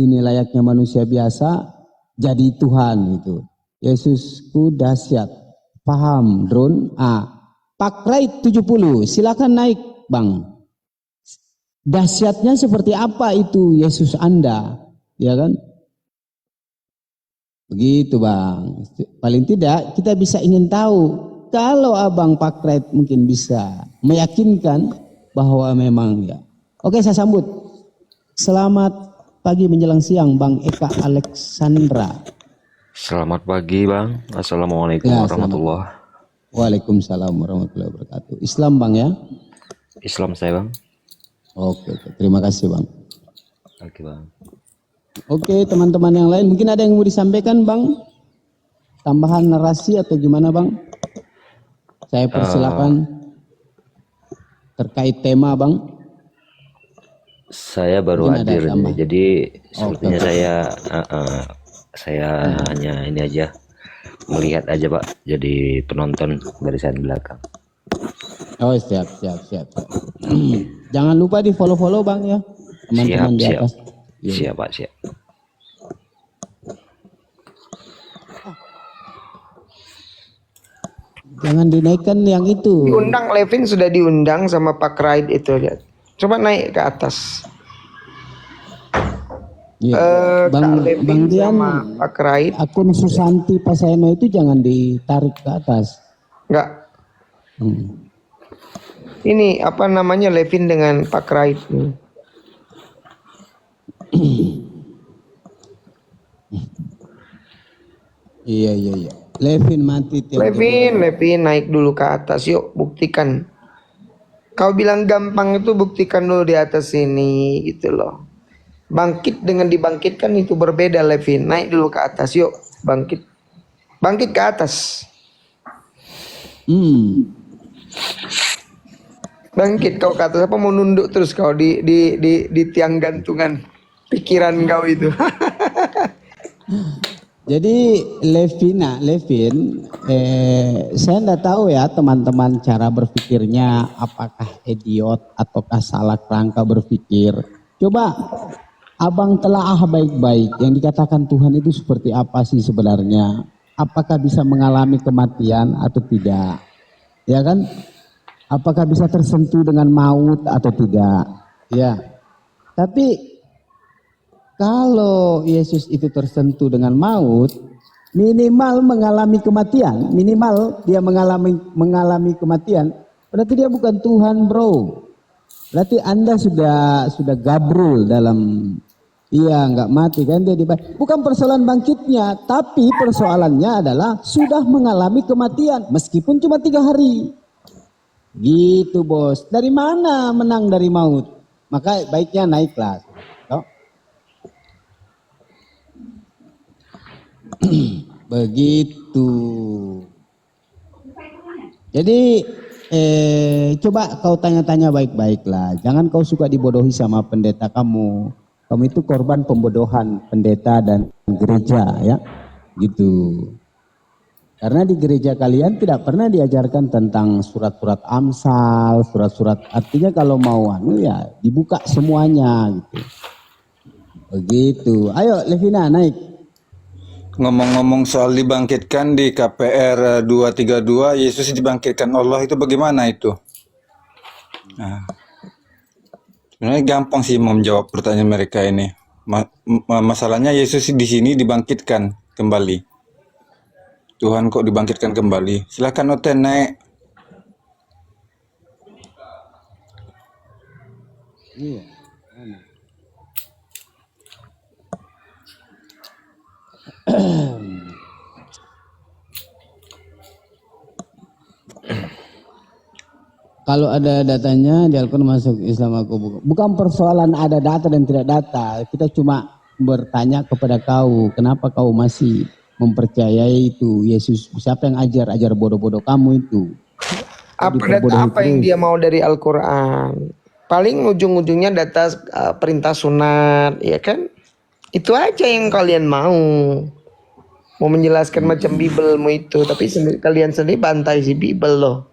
ini layaknya manusia biasa jadi Tuhan gitu. Yesusku dahsyat. Paham, Drone? Pak Raid 70, silakan naik, Bang. Dahsyatnya seperti apa itu Yesus Anda? Ya kan? Begitu, Bang. Paling tidak kita bisa ingin tahu. Kalau Abang Pak Raid mungkin bisa meyakinkan bahwa memang ya. Oke, saya sambut. Selamat pagi menjelang siang, Bang Eka Alexandra. Selamat pagi, Bang. Assalamualaikum warahmatullahi wabarakatuh. Waalaikumsalam warahmatullahi wabarakatuh. Islam, Bang ya? Islam saya, Bang. Oke. Terima kasih, Bang. Oke, Bang. Oke, teman-teman yang lain mungkin ada yang mau disampaikan, Bang? Tambahan narasi atau gimana, Bang? Saya persilakan terkait tema, Bang. Saya baru hadir, jadi sepertinya saya hanya ini aja, melihat aja, Pak, jadi penonton barisan belakang. Oh, siap. Jangan lupa di follow Bang ya, teman-teman di atas. Siap, Pak, siap. Jangan dinaikkan yang itu. Diundang, Levin sudah diundang sama Pak Raid itu, lihat. Coba naik ke atas. Ya, Bang Dian, Pak Raid. akun Susanti Paseno itu jangan ditarik ke atas. Enggak. Ini apa namanya, Levin dengan Pak Raid. Iya. Levin mati. Levin naik dulu ke atas, yuk buktikan. Kau bilang gampang itu, buktikan dulu di atas sini gitu loh. Bangkit dengan dibangkitkan itu berbeda, Levin. Naik dulu ke atas, yuk bangkit ke atas. Bangkit kau ke atas, apa mau nunduk terus kau di tiang gantungan pikiran kau itu. Jadi Levin, saya enggak tahu ya teman-teman cara berpikirnya apakah idiot ataukah salah kerangka berpikir. Coba Abang telaah baik-baik yang dikatakan Tuhan itu seperti apa sih sebenarnya? Apakah bisa mengalami kematian atau tidak? Ya kan? Apakah bisa tersentuh dengan maut atau tidak? Ya. Tapi kalau Yesus itu tersentuh dengan maut, minimal mengalami kematian, minimal dia mengalami kematian, berarti dia bukan Tuhan, bro. Berarti Anda sudah gabrul dalam, nggak mati kan dia bukan persoalan bangkitnya, tapi persoalannya adalah sudah mengalami kematian meskipun cuma 3 hari. Gitu, Bos. Dari mana menang dari maut? Maka baiknya naiklah. Begitu. Jadi coba kau tanya-tanya baik-baik lah. Jangan kau suka dibodohi sama pendeta kamu. Kamu itu korban pembodohan pendeta dan gereja ya. Gitu. Karena di gereja kalian tidak pernah diajarkan tentang surat-surat Amsal, surat-surat, artinya kalau mau ya dibuka semuanya gitu. Begitu. Ayo Levina naik. Ngomong-ngomong soal dibangkitkan di KPR 232, Yesus dibangkitkan Allah itu bagaimana itu? Nah. Sebenarnya gampang sih mau menjawab pertanyaan mereka ini. Masalahnya Yesus di sini dibangkitkan kembali. Tuhan kok dibangkitkan kembali? Silakan Oten naik. Iya. Kalau ada datanya di Al-Quran masuk Islam aku bukan persoalan ada data dan tidak data. Kita cuma bertanya kepada kau, kenapa kau masih mempercayai itu Yesus? Siapa yang ajar bodoh-bodoh kamu itu? Apa yang dia mau dari Al-Quran? Paling ujung-ujungnya data perintah sunat, ya kan? Itu aja yang kalian mau. Mau menjelaskan macam Bibelmu itu, tapi kalian sendiri bantai si Bibel loh.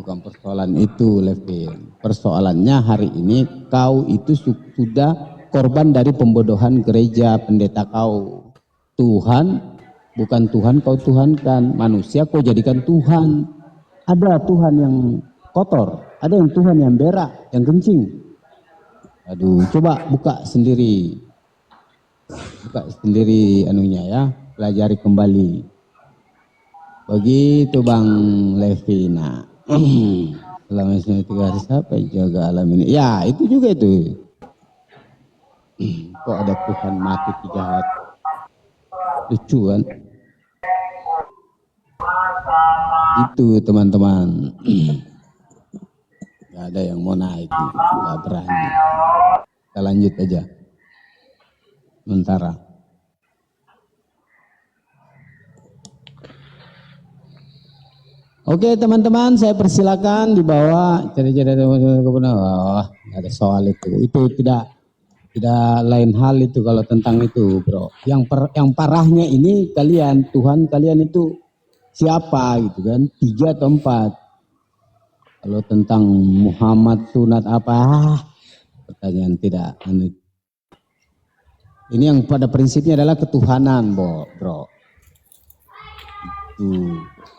Bukan persoalan itu, Levin. Persoalannya hari ini kau itu sudah korban dari pembodohan gereja pendeta kau. Tuhan bukan Tuhan kau tuhankan, manusia kau jadikan Tuhan. Ada Tuhan yang kotor, ada yang Tuhan yang berak, yang kencing. Aduh, coba buka sendiri anunya ya, pelajari kembali. Begitu Bang Levina. Selama ini 3 hari siapa yang jaga alam ini? Ya itu juga itu. Kok ada Tuhan mati 3 hari? Lucu kan? Itu teman-teman. Gak ada yang mau naik, gak berani. Kita lanjut aja. Sementara. Oke teman-teman, saya persilakan dibawa cari-cari teman-teman. Wah, ada soal itu. Itu tidak lain hal itu kalau tentang itu, bro. Yang parahnya ini kalian, Tuhan kalian itu siapa gitu kan? 3 atau 4. Kalau tentang Muhammad sunat apa? Pertanyaan tidak. Ini yang pada prinsipnya adalah ketuhanan, bro.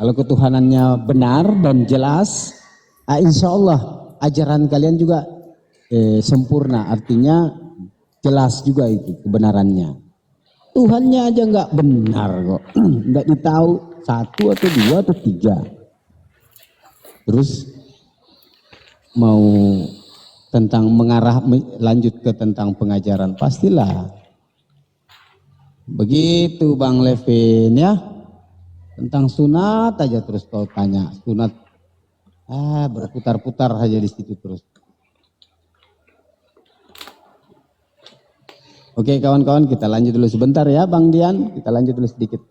Kalau ketuhanannya benar dan jelas, insya Allah ajaran kalian juga sempurna. Artinya jelas juga itu kebenarannya. Tuhannya aja nggak benar kok, nggak ditahu 1 atau 2 atau 3. Terus mau tentang lanjut ke tentang pengajaran, pastilah begitu Bang Levin ya. Tentang sunat aja terus kau tanya, sunat berputar-putar aja di situ terus. Oke kawan-kawan, kita lanjut dulu sebentar ya Bang Dian, kita lanjut dulu sedikit.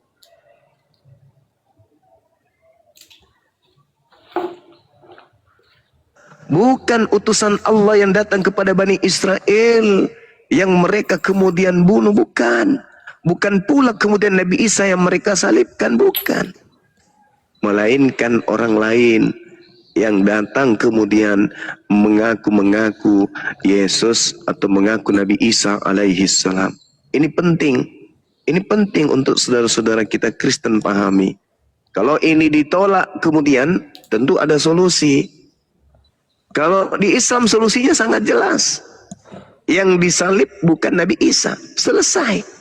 Bukan utusan Allah yang datang kepada Bani Israel yang mereka kemudian bunuh, bukan. Bukan pula kemudian Nabi Isa yang mereka salibkan, bukan. Melainkan orang lain yang datang kemudian mengaku Yesus atau mengaku Nabi Isa alaihi salam. Ini penting. Ini penting untuk saudara-saudara kita Kristen pahami. Kalau ini ditolak kemudian tentu ada solusi. Kalau di Islam solusinya sangat jelas. Yang disalib bukan Nabi Isa. Selesai.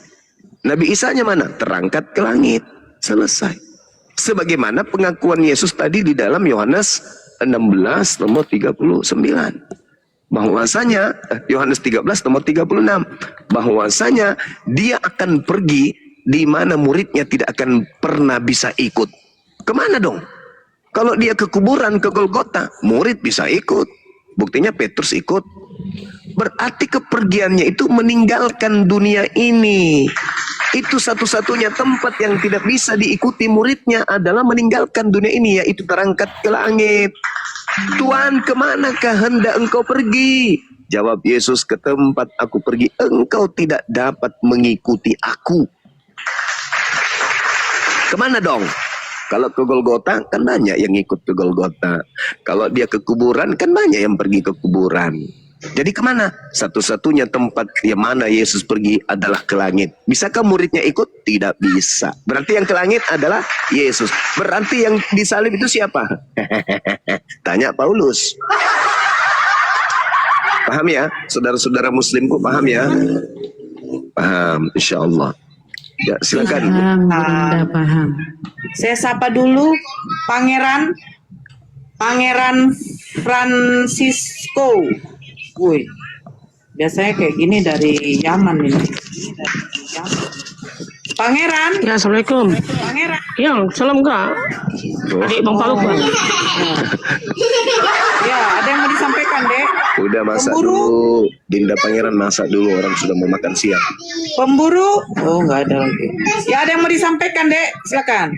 Nabi Isa-nya mana? Terangkat ke langit. Selesai. Sebagaimana pengakuan Yesus tadi di dalam Yohanes 16 nomor 39. Bahwasanya, Yohanes 13 nomor 36. Bahwasanya dia akan pergi di mana muridnya tidak akan pernah bisa ikut. Kemana dong? Kalau dia ke kuburan, ke Golgota, murid bisa ikut. Buktinya Petrus ikut. Berarti kepergiannya itu meninggalkan dunia ini. Itu satu-satunya tempat yang tidak bisa diikuti muridnya adalah meninggalkan dunia ini, yaitu terangkat ke langit. Tuhan, kemanakah hendak engkau pergi? Jawab Yesus, ke tempat aku pergi engkau tidak dapat mengikuti aku. Kemana dong? Kalau ke Golgota kan banyak yang ikut ke Golgota. Kalau dia ke kuburan kan banyak yang pergi ke kuburan. Jadi kemana? Satu-satunya tempat yang mana Yesus pergi adalah ke langit. Bisakah muridnya ikut? Tidak bisa. Berarti yang ke langit adalah Yesus. Berarti yang disalib itu siapa? Tanya Paulus. Paham ya? Saudara-saudara muslimku paham ya? Paham, insya Allah. Ya, silakan. Paham, Bunda, paham. Saya sapa dulu Pangeran Francisco. Wih, biasanya kayak gini dari Yaman ini. Pangeran. Ya, Assalamualaikum. Pangeran. Ya, salam kak. Adik Bang Paluk, Pak. Ya, ada yang mau disampaikan, Dek? Udah masak Pemburu. dulu. Dinda Pangeran masak dulu, orang sudah mau makan siang. Pemburu. Oh, nggak ada lagi. Ya, ada yang mau disampaikan, Dek? Silakan.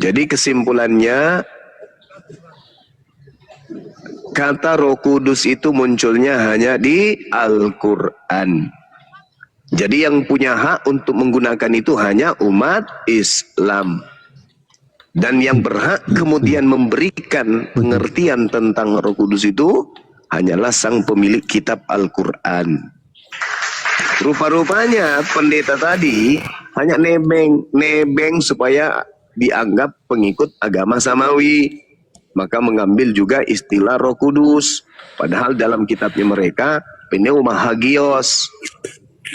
Jadi kesimpulannya, kata Roh Kudus itu munculnya hanya di Al-Quran. Jadi yang punya hak untuk menggunakan itu hanya umat Islam. Dan yang berhak kemudian memberikan pengertian tentang Roh Kudus itu hanyalah sang pemilik kitab Al-Quran. Rupa-rupanya pendeta tadi hanya nebeng supaya dianggap pengikut agama samawi. Maka mengambil juga istilah Roh Kudus. Padahal dalam kitabnya mereka pneuma hagios.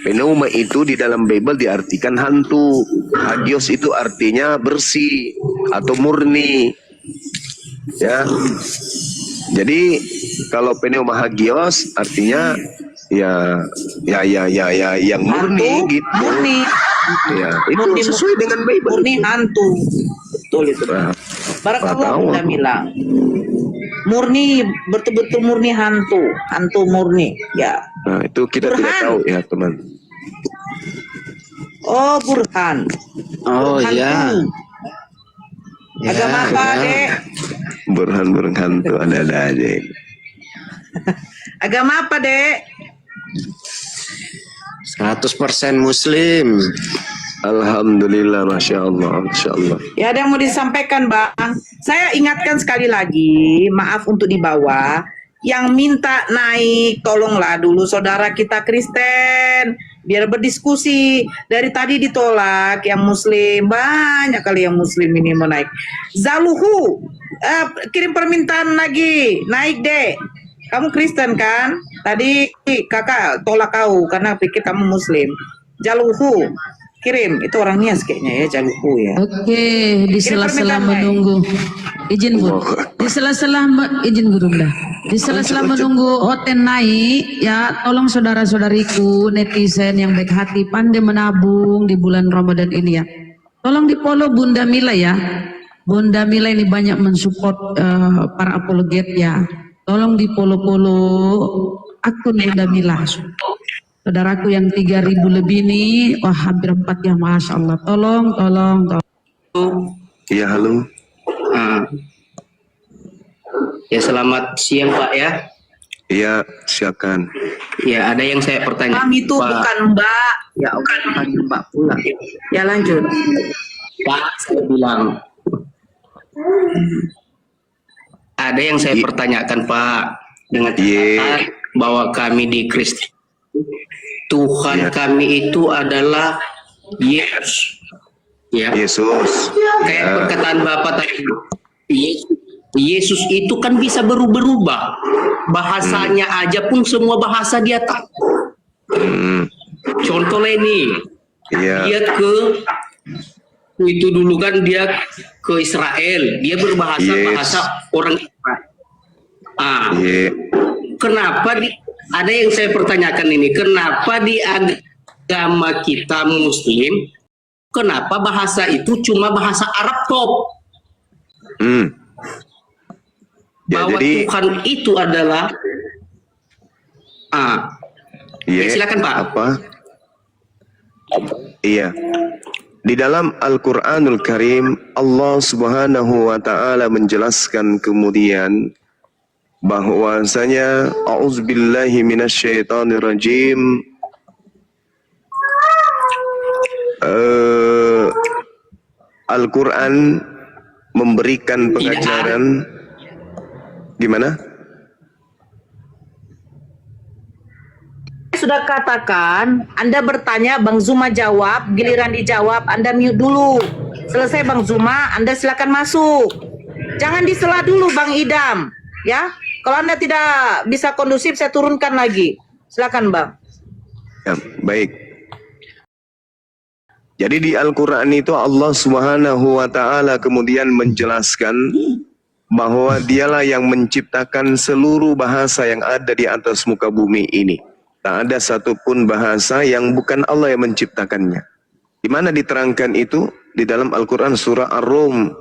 Pneuma itu di dalam Bible diartikan hantu. Hagios itu artinya bersih atau murni. Ya. Jadi kalau pneuma hagios artinya ya yang murni Hantu, gitu. murni. Ya, itu sesuai dengan Bible. Murni hantu. Betul itu. Barakallah Bunda bilang. Murni, betul-betul murni hantu. Hantu murni. Ya. Nah, itu kita Burhan. tidak tahu ya, teman. Oh, Burhan. Oh Burhan iya. tuh. Agama apa, Dek? Burhan hantu ada aja. Agama apa, Dek? 100% Muslim. Alhamdulillah, Masya Allah, Masya Allah. Ya, ada yang mau disampaikan, Bang. Saya ingatkan sekali lagi, maaf untuk di bawah, yang minta naik, tolonglah dulu saudara kita Kristen, biar berdiskusi. Dari tadi ditolak, yang Muslim, banyak kali yang Muslim ini mau naik. Zaluhu, kirim permintaan lagi, naik deh. Kamu Kristen kan? Tadi kakak tolak kau karena pikir kamu Muslim. Jaluhu, kirim. Itu orang Nias kayaknya ya, Jaluhu ya. Oke, di sela-sela menunggu. Izin Bu. Di sela-sela izin Gurunda. Di sela-sela menunggu hotel naik, ya tolong saudara-saudariku netizen yang baik hati pandai menabung di bulan Ramadan ini ya. Tolong di follow Bunda Mila ya. Bunda Mila ini banyak mensupport para apologet ya. Tolong di follow akun Bunda Mila. Saudaraku yang 3.000 lebih nih, wah hampir 4 ya, Masya Allah. Tolong. Ya, halo. Ya selamat siang Pak ya. Iya, silakan. Ya ada yang saya pertanyaan. Kami itu Pak. bukan Mbak. Ya bukan Mbak pula. Ya lanjut. Pak saya bilang. Ada yang saya pertanyakan Pak dengan catatan bahwa kami di Kristen Tuhan kami itu adalah Yesus. Ya. Yesus. Kayak perkataan Bapak tadi. Yesus itu kan bisa berubah. Bahasanya aja pun semua bahasa dia tahu. Contohnya ini. Dia itu dulu kan dia ke Israel, dia berbahasa bahasa orang Israel. Kenapa ada yang saya pertanyakan ini, kenapa di agama kita Muslim, kenapa bahasa itu cuma bahasa Arab top? Bahwa Tuhan itu adalah silakan Pak. Apa? Iya. Di dalam Al-Qur'anul Karim Allah Subhanahu wa taala menjelaskan kemudian bahwasanya a'udzubillahi minasyaitonirrajim Al-Quran memberikan pengajaran gimana? Sudah katakan, Anda bertanya, Bang Zuma jawab, giliran dijawab, Anda mute dulu. Selesai Bang Zuma, Anda silakan masuk. Jangan disela dulu Bang Idam, ya. Kalau Anda tidak bisa kondusif, saya turunkan lagi. Silakan Bang. Ya, baik. Jadi di Al-Quran itu Allah Subhanahu wa Ta'ala kemudian menjelaskan bahwa Dialah yang menciptakan seluruh bahasa yang ada di atas muka bumi ini. Tak ada satupun bahasa yang bukan Allah yang menciptakannya. Di mana diterangkan itu? Di dalam Al-Quran surah Ar-Rum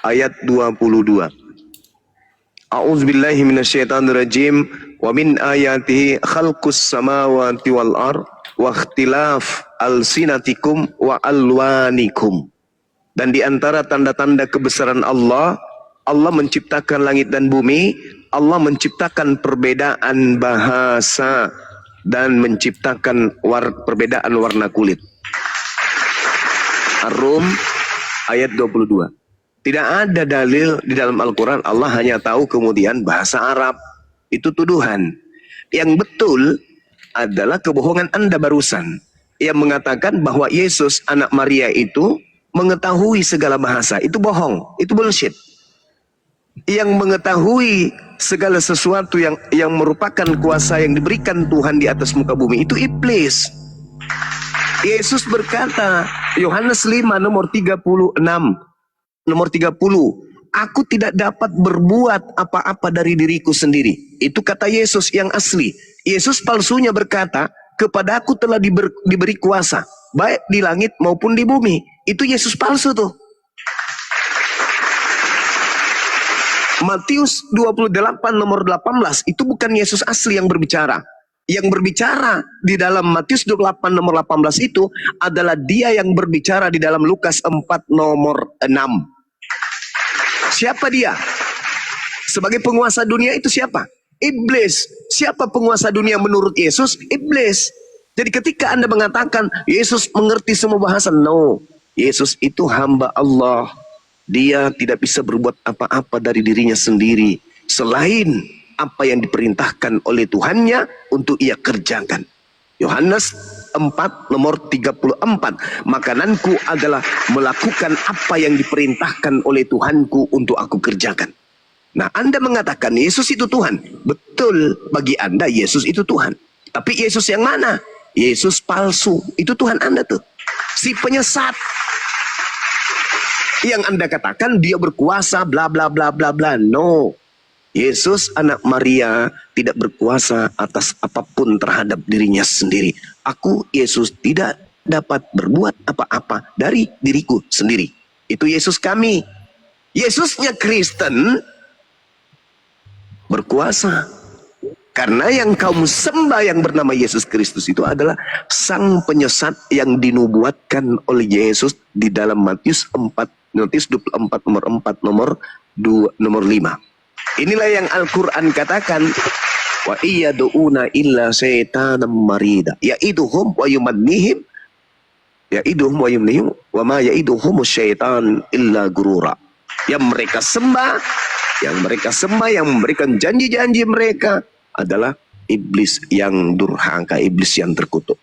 ayat 22. A'udzubillahi minasyaitonirrajim. Wa min ayatihi khalqus samawati wal ard wa ikhtilaf alsinatikum wa alwanikum. Dan di antara tanda-tanda kebesaran Allah, Allah menciptakan langit dan bumi, Allah menciptakan perbedaan bahasa dan menciptakan perbedaan warna kulit. Ar-Rum ayat 22. Tidak ada dalil di dalam Al-Quran Allah hanya tahu kemudian bahasa Arab. Itu tuduhan. Yang betul adalah kebohongan Anda barusan. Yang mengatakan bahwa Yesus anak Maria itu mengetahui segala bahasa. Itu bohong. Itu bullshit. Yang mengetahui segala sesuatu yang merupakan kuasa yang diberikan Tuhan di atas muka bumi itu iblis. Yesus berkata, Yohanes 5 nomor 36, nomor 30, aku tidak dapat berbuat apa-apa dari diriku sendiri. Itu kata Yesus yang asli. Yesus palsunya berkata, kepadaku telah diberi kuasa, baik di langit maupun di bumi. Itu Yesus palsu tuh. Matius 28 nomor 18, itu bukan Yesus asli yang berbicara. Yang berbicara di dalam Matius 28 nomor 18 itu adalah dia yang berbicara di dalam Lukas 4 nomor 6. Siapa dia? Sebagai penguasa dunia itu siapa? Iblis. Siapa penguasa dunia menurut Yesus? Iblis. Jadi ketika Anda mengatakan Yesus mengerti semua bahasa, no. Yesus itu hamba Allah. Dia tidak bisa berbuat apa-apa dari dirinya sendiri selain apa yang diperintahkan oleh Tuhannya untuk ia kerjakan. Yohanes 4 nomor 34. Makananku adalah melakukan apa yang diperintahkan oleh Tuhanku untuk aku kerjakan. Nah, Anda mengatakan Yesus itu Tuhan. Betul, bagi Anda Yesus itu Tuhan. Tapi Yesus yang mana? Yesus palsu. Itu Tuhan Anda tuh. Si penyesat. Yang Anda katakan dia berkuasa bla bla bla bla bla. No. Yesus anak Maria tidak berkuasa atas apapun terhadap dirinya sendiri. Aku Yesus tidak dapat berbuat apa-apa dari diriku sendiri. Itu Yesus kami. Yesusnya Kristen berkuasa. Karena yang kaum sembah yang bernama Yesus Kristus itu adalah sang penyesat yang dinubuatkan oleh Yesus di dalam Matius 24 nomor 4 nomor 2 nomor 5. Inilah yang Al-Quran katakan, wa iyyaduuna illa syaitanam marida ya'iduhum wa yumannihim ya'iduhum wa yumnihim wa ma ya'iduhum syaitan illa gurura. Yang mereka sembah yang memberikan janji-janji mereka adalah iblis yang durhaka, iblis yang terkutuk.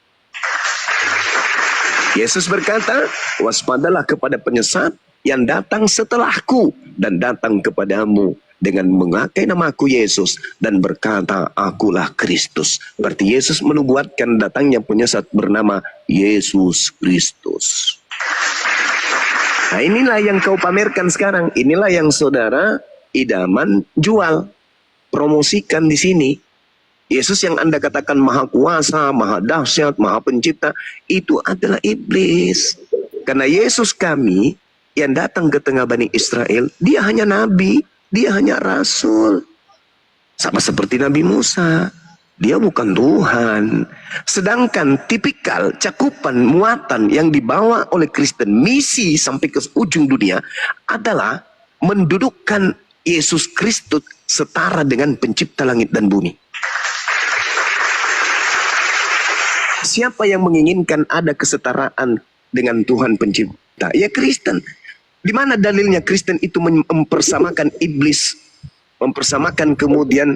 Yesus berkata, waspadalah kepada penyesat yang datang setelahku dan datang kepadamu dengan memakai namaku Yesus dan berkata, akulah Kristus. Berarti Yesus menubuatkan datangnya penyesat bernama Yesus Kristus. Nah, inilah yang kau pamerkan sekarang. Inilah yang saudara idaman jual, promosikan di sini. Yesus yang Anda katakan maha kuasa, maha dahsyat, maha pencipta, itu adalah iblis. Karena Yesus kami yang datang ke tengah Bani Israel, dia hanya nabi. Dia hanya rasul. Sama seperti Nabi Musa. Dia bukan Tuhan. Sedangkan tipikal cakupan muatan yang dibawa oleh Kristen misi sampai ke ujung dunia adalah mendudukkan Yesus Kristus setara dengan pencipta langit dan bumi. Siapa yang menginginkan ada kesetaraan dengan Tuhan pencipta? Ya Kristen. Di mana dalilnya Kristen itu mempersamakan iblis, mempersamakan kemudian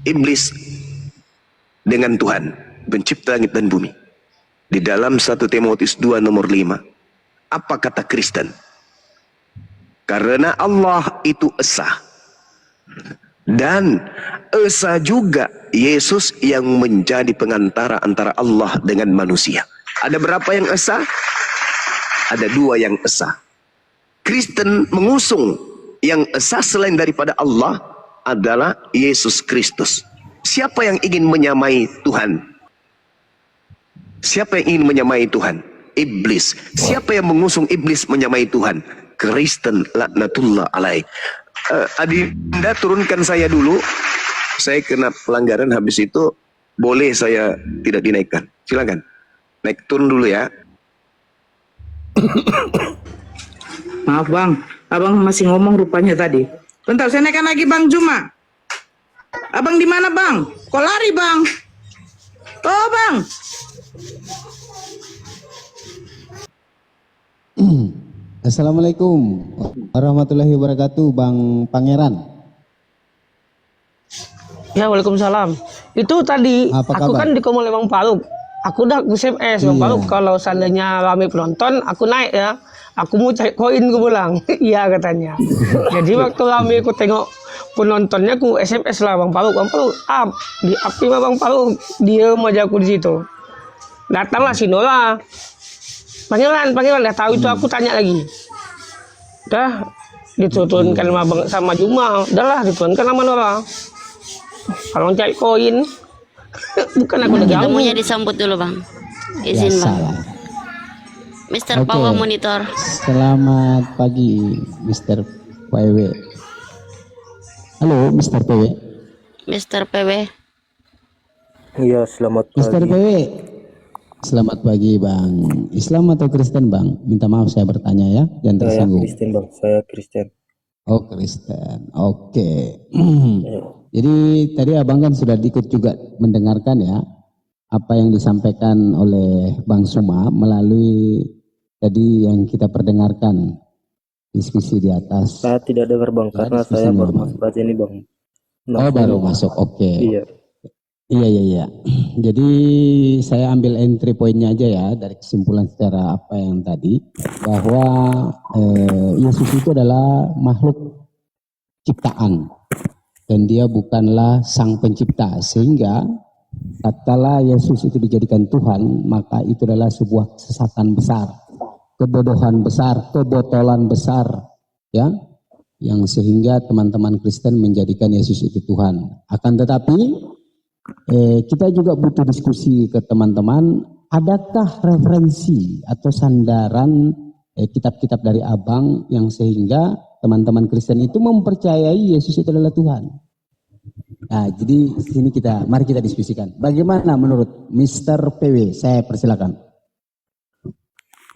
iblis dengan Tuhan, pencipta langit dan bumi? Di dalam 1 Timotius 2 nomor 5. Apa kata Kristen? Karena Allah itu esa. Dan esa juga Yesus yang menjadi pengantara antara Allah dengan manusia. Ada berapa yang esa? Ada 2 yang esa. Kristen mengusung yang esa selain daripada Allah adalah Yesus Kristus. Siapa yang ingin menyamai Tuhan? Siapa yang ingin menyamai Tuhan? Iblis. Siapa yang mengusung iblis menyamai Tuhan? Kristen laknatullah alaih. Adinda turunkan saya dulu. Saya kena pelanggaran, habis itu boleh saya tidak dinaikkan. Silakan. Naik turun dulu ya. Maaf bang, abang masih ngomong rupanya tadi. Bentar, saya naikkan lagi bang Juma. Abang di mana bang? Kok lari bang? Oh bang. Assalamualaikum warahmatullahi wabarakatuh, Bang Pangeran. Ya, waalaikumsalam. Itu tadi Apa aku kabar? kan dikomol oleh Bang Faruk. Aku udah SMS Bang Iya. Faruk, kalau seandainya rame penonton, aku naik ya. Aku mau cari koin, gue bilang. Iya katanya. Jadi waktu rame aku tengok penontonnya, aku SMS lah Bang Faruk. Bang Faruk, up. Di up lima Bang Faruk. Diem aja aku di situ. Datanglah si Nora. Pangeran, dah tahu itu, aku tanya lagi. Dah diturunkan sama Juma. Udahlah diturunkan sama Nora. Kalau cari koin, bukan aku udah ganggu. Tamunya disambut dulu bang. Izin bang. Mr. Oke. Power Monitor. Selamat pagi, Mr. PW. Halo, Mr. PW. Mr. PW. Iya, selamat Mr. PW. Selamat pagi, Bang. Islam atau Kristen, Bang? Minta maaf saya bertanya ya, jangan tersinggung. Kristen bang, saya Kristen. Oh, Kristen. Oke. Jadi tadi Abang kan sudah ikut juga mendengarkan ya apa yang disampaikan oleh Bang Suma melalui tadi yang kita perdengarkan diskusi di atas. Saya tidak dengar bang, karena diskusi saya baru normal. masuk aja nih bang. Oh, baru masuk. Oke. Iya. Iya. Jadi saya ambil entry pointnya aja ya dari kesimpulan secara apa yang tadi, bahwa Yesus itu adalah makhluk ciptaan dan dia bukanlah sang pencipta, sehingga tatkala Yesus itu dijadikan Tuhan, maka itu adalah sebuah kesesatan besar, kebodohan besar, kebotolan besar, ya, yang sehingga teman-teman Kristen menjadikan Yesus itu Tuhan. Akan tetapi kita juga butuh diskusi ke teman-teman, adakah referensi atau sandaran kitab-kitab dari Abang yang sehingga teman-teman Kristen itu mempercayai Yesus itu adalah Tuhan. Nah, jadi sini mari kita diskusikan. Bagaimana menurut Mr. PW? Saya persilakan.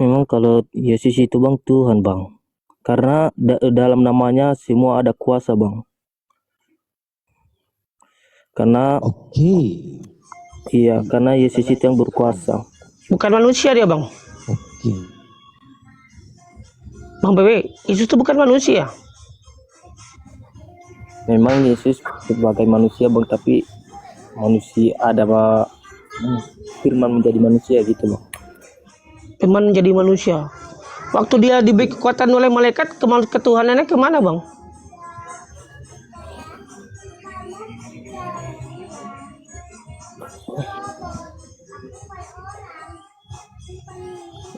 Memang kalau Yesus itu bang Tuhan bang, karena dalam namanya semua ada kuasa bang. Karena iya, karena Yesus itu yang berkuasa. Bukan manusia dia bang. Bang PW, Yesus itu bukan manusia. Memang Yesus sebagai manusia bang, tapi manusia ada firman menjadi manusia gitu bang. Firman menjadi manusia. Waktu dia diberi kekuatan oleh malaikat, ketuhanannya kemana bang?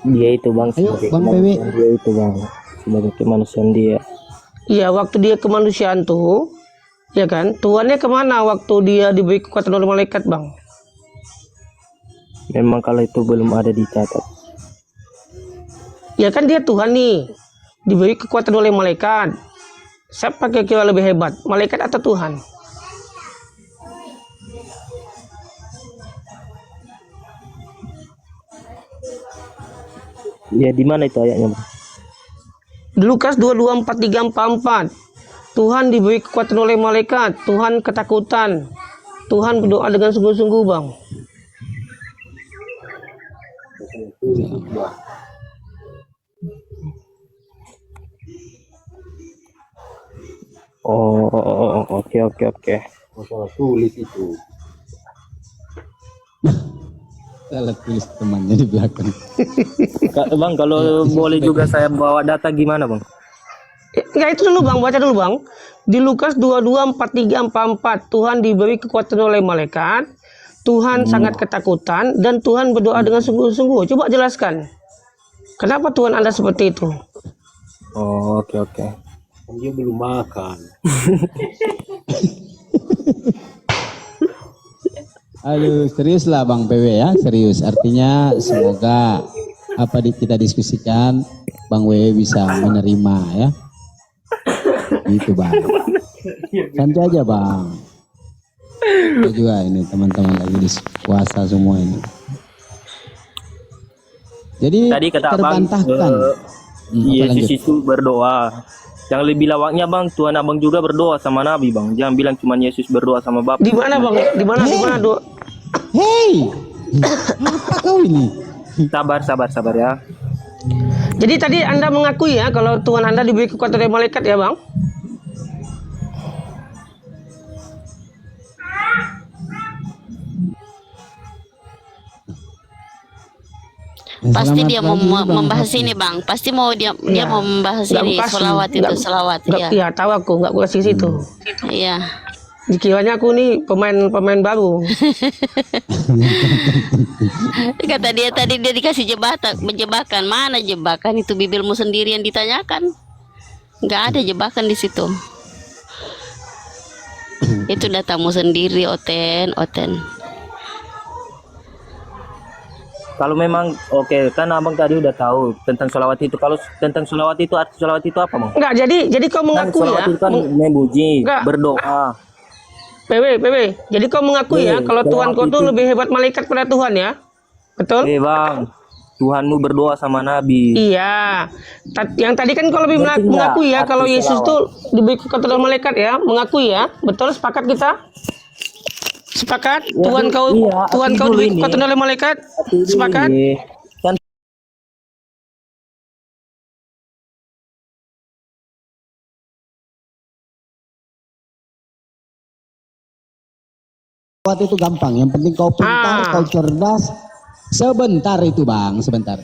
Dia itu bang, sebagai Bang kemanusiaan dia itu bang, sebagai kemanusiaan dia. Iya, waktu dia kemanusiaan tuh, ya kan, Tuhannya kemana waktu dia diberi kekuatan oleh malaikat bang? Memang kalau itu belum ada dicatat. Ya kan dia Tuhan nih, diberi kekuatan oleh malaikat. Siapa kira-kira lebih hebat, malaikat atau Tuhan? Ya di mana itu ayatnya bang? Di Lukas 22:43-44. Tuhan diberi kekuatan oleh malaikat, Tuhan ketakutan. Tuhan berdoa dengan sungguh-sungguh bang. Oke. Masalah tulis itu. Salah tulis temannya di belakang. Bang, kalau boleh juga saya bawa data gimana, Bang? Ya itu dulu Bang, baca dulu Bang. Di Lukas 22, 43, 44, Tuhan diberi kekuatan oleh malaikat, Tuhan sangat ketakutan, dan Tuhan berdoa dengan sungguh-sungguh. Coba jelaskan, kenapa Tuhan Anda seperti itu? Oke. Dia belum makan. Aduh, serius lah Bang PW ya, serius. Artinya semoga apa kita diskusikan Bang WW bisa menerima ya. Gitu Bang. Santai aja Bang. Kita juga ini teman-teman lagi di puasa semua ini. Jadi Tadi kata terbantahkan. Yesus itu berdoa. Yang lebih lawaknya Bang, Tuhan Abang juga berdoa sama Nabi Bang. Jangan bilang cuma Yesus berdoa sama Bapa. Di mana Bang? Di mana doa? Hei, apa kau ini? Sabar ya. Jadi tadi Anda mengakui ya kalau Tuhan Anda diberi kekuatan oleh malaikat ya Bang? Pasti dia mau pagi, Bang. membahas ini Bang. Pasti mau dia mau membahas Nggak ini pasti. selawat itu Nggak- selawat. nggak- Iya. Iya, tahu aku nggak kasih situ. Iya. Dikiranya aku nih pemain baru. Kata dia tadi dia dikasih jebakan. Mana jebakan itu, bibirmu sendiri yang ditanyakan. Nggak ada jebakan di situ. Itu datamu sendiri, Oten. Kalau memang kan Abang tadi udah tahu tentang sholawat itu. Kalau tentang sholawat itu, arti sholawat itu apa Bang? Enggak, jadi kau Kan mengaku ya. sholawat itu kan memuji, Enggak. berdoa. PW. Jadi kau mengakui ya kalau Tuhan kau tuh itu- lebih hebat malaikat pada Tuhan ya? Betul? Bang, Tuhanmu berdoa sama Nabi. Iya. Yang tadi kan kau lebih Ngerti nggak mengakui ya arti kalau Yesus selawat? tuh diberi kekuatan oleh malaikat ya, mengakui ya. Betul, sepakat kita? Sepakat? Ya, Tuhan kau iya, Tuhan akui kau dulu diberi ini. kekuatan oleh malaikat? Akui dulu Sepakat? ini. Kan Waktu itu gampang, yang penting kau pintar, kau cerdas. Sebentar itu Bang, sebentar.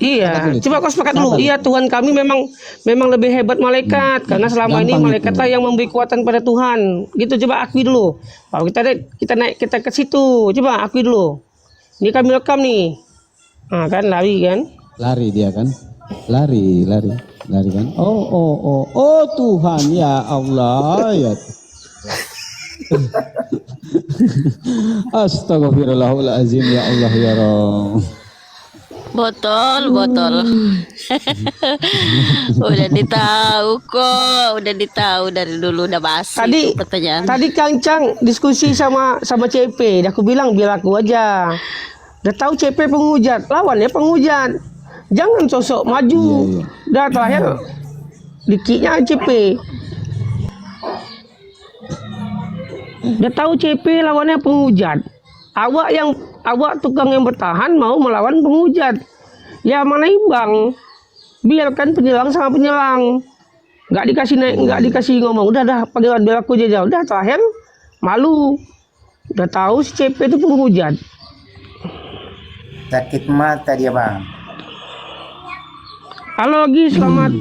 Iya, Sabar dulu. coba kau sepakat dulu. Sabar. Iya, Tuhan kami memang lebih hebat malaikat karena selama ini Gampang malaikatlah itu. yang memberi kekuatan pada Tuhan. Gitu, coba akui dulu. Kalau kita ke situ, coba akui dulu. Ini kami rekam nih. Nah, kan lari kan? Lari dia kan? Lari kan? Oh Tuhan ya Allah ya. Astagfirullahaladzim ya Allah ya Rob. Botol. Udah ditahu dari dulu, udah basi Tadi itu pertanyaan. tadi Kang Cang diskusi sama CP. Aku bilang biar aku aja. Udah tahu CP penghujat, lawan ya penghujat. Jangan sosok maju. Iya. Udah terakhir dikinya CP. Udah tahu CP lawannya penghujat. Awak tukang yang bertahan mau melawan penghujat. Ya mana imbang. Biarkan penyelang sama penyelang. Nggak dikasih ngomong. Udah panggilan biar aku aja. Udah terakhir malu. Udah tahu si CP itu penghujat. Sakit mata dia Bang. Halo Yogi, selamat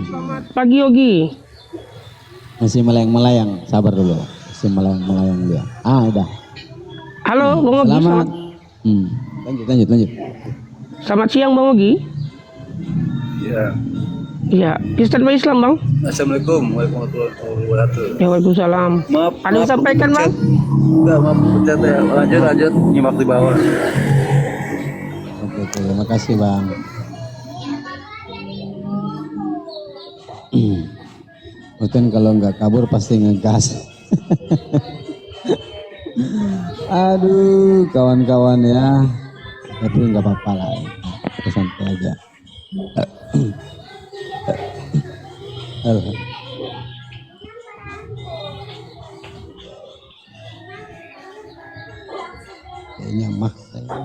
pagi Yogi. Masih melayang-melayang, sabar dulu. Masih melayang-melayang dia. Udah. Halo Bang Yogi, Selamat. Lanjut. selamat siang Bang Yogi. Iya. Iya, Kristen Bang Islam Bang. Assalamualaikum warahmatullahi wabarakatuh. Ya, Waalaikumsalam. Ada yang sampaikan Bang? Enggak, maaf pencet ya. Lanjut nyimak di bawah. Oke, terima kasih Bang. Mungkin kalau nggak kabur pasti ngegas. Aduh, kawan-kawan ya. Tapi nggak apa-apa lah. Kita santai aja. Kayaknya mah sakit.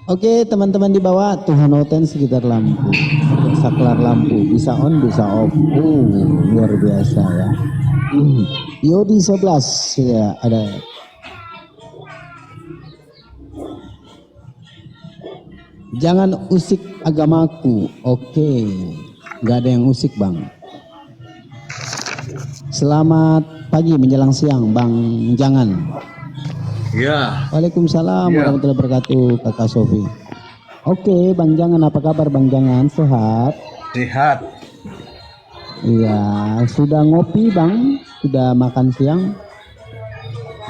Oke, teman-teman di bawah, Tuhan Oten sekitar lampu. Saklar lampu, bisa on, bisa off. Luar biasa ya. Yodi 11 ya ada. Jangan usik agamaku. Oke, nggak ada yang usik bang. Selamat pagi menjelang siang bang. Jangan. Ya. Waalaikumsalam warahmatullahi wabarakatuh kakak Sofi. Oke bang Jangan, apa kabar bang Jangan? Sehat? Sehat. Iya, sudah ngopi bang? Sudah makan siang?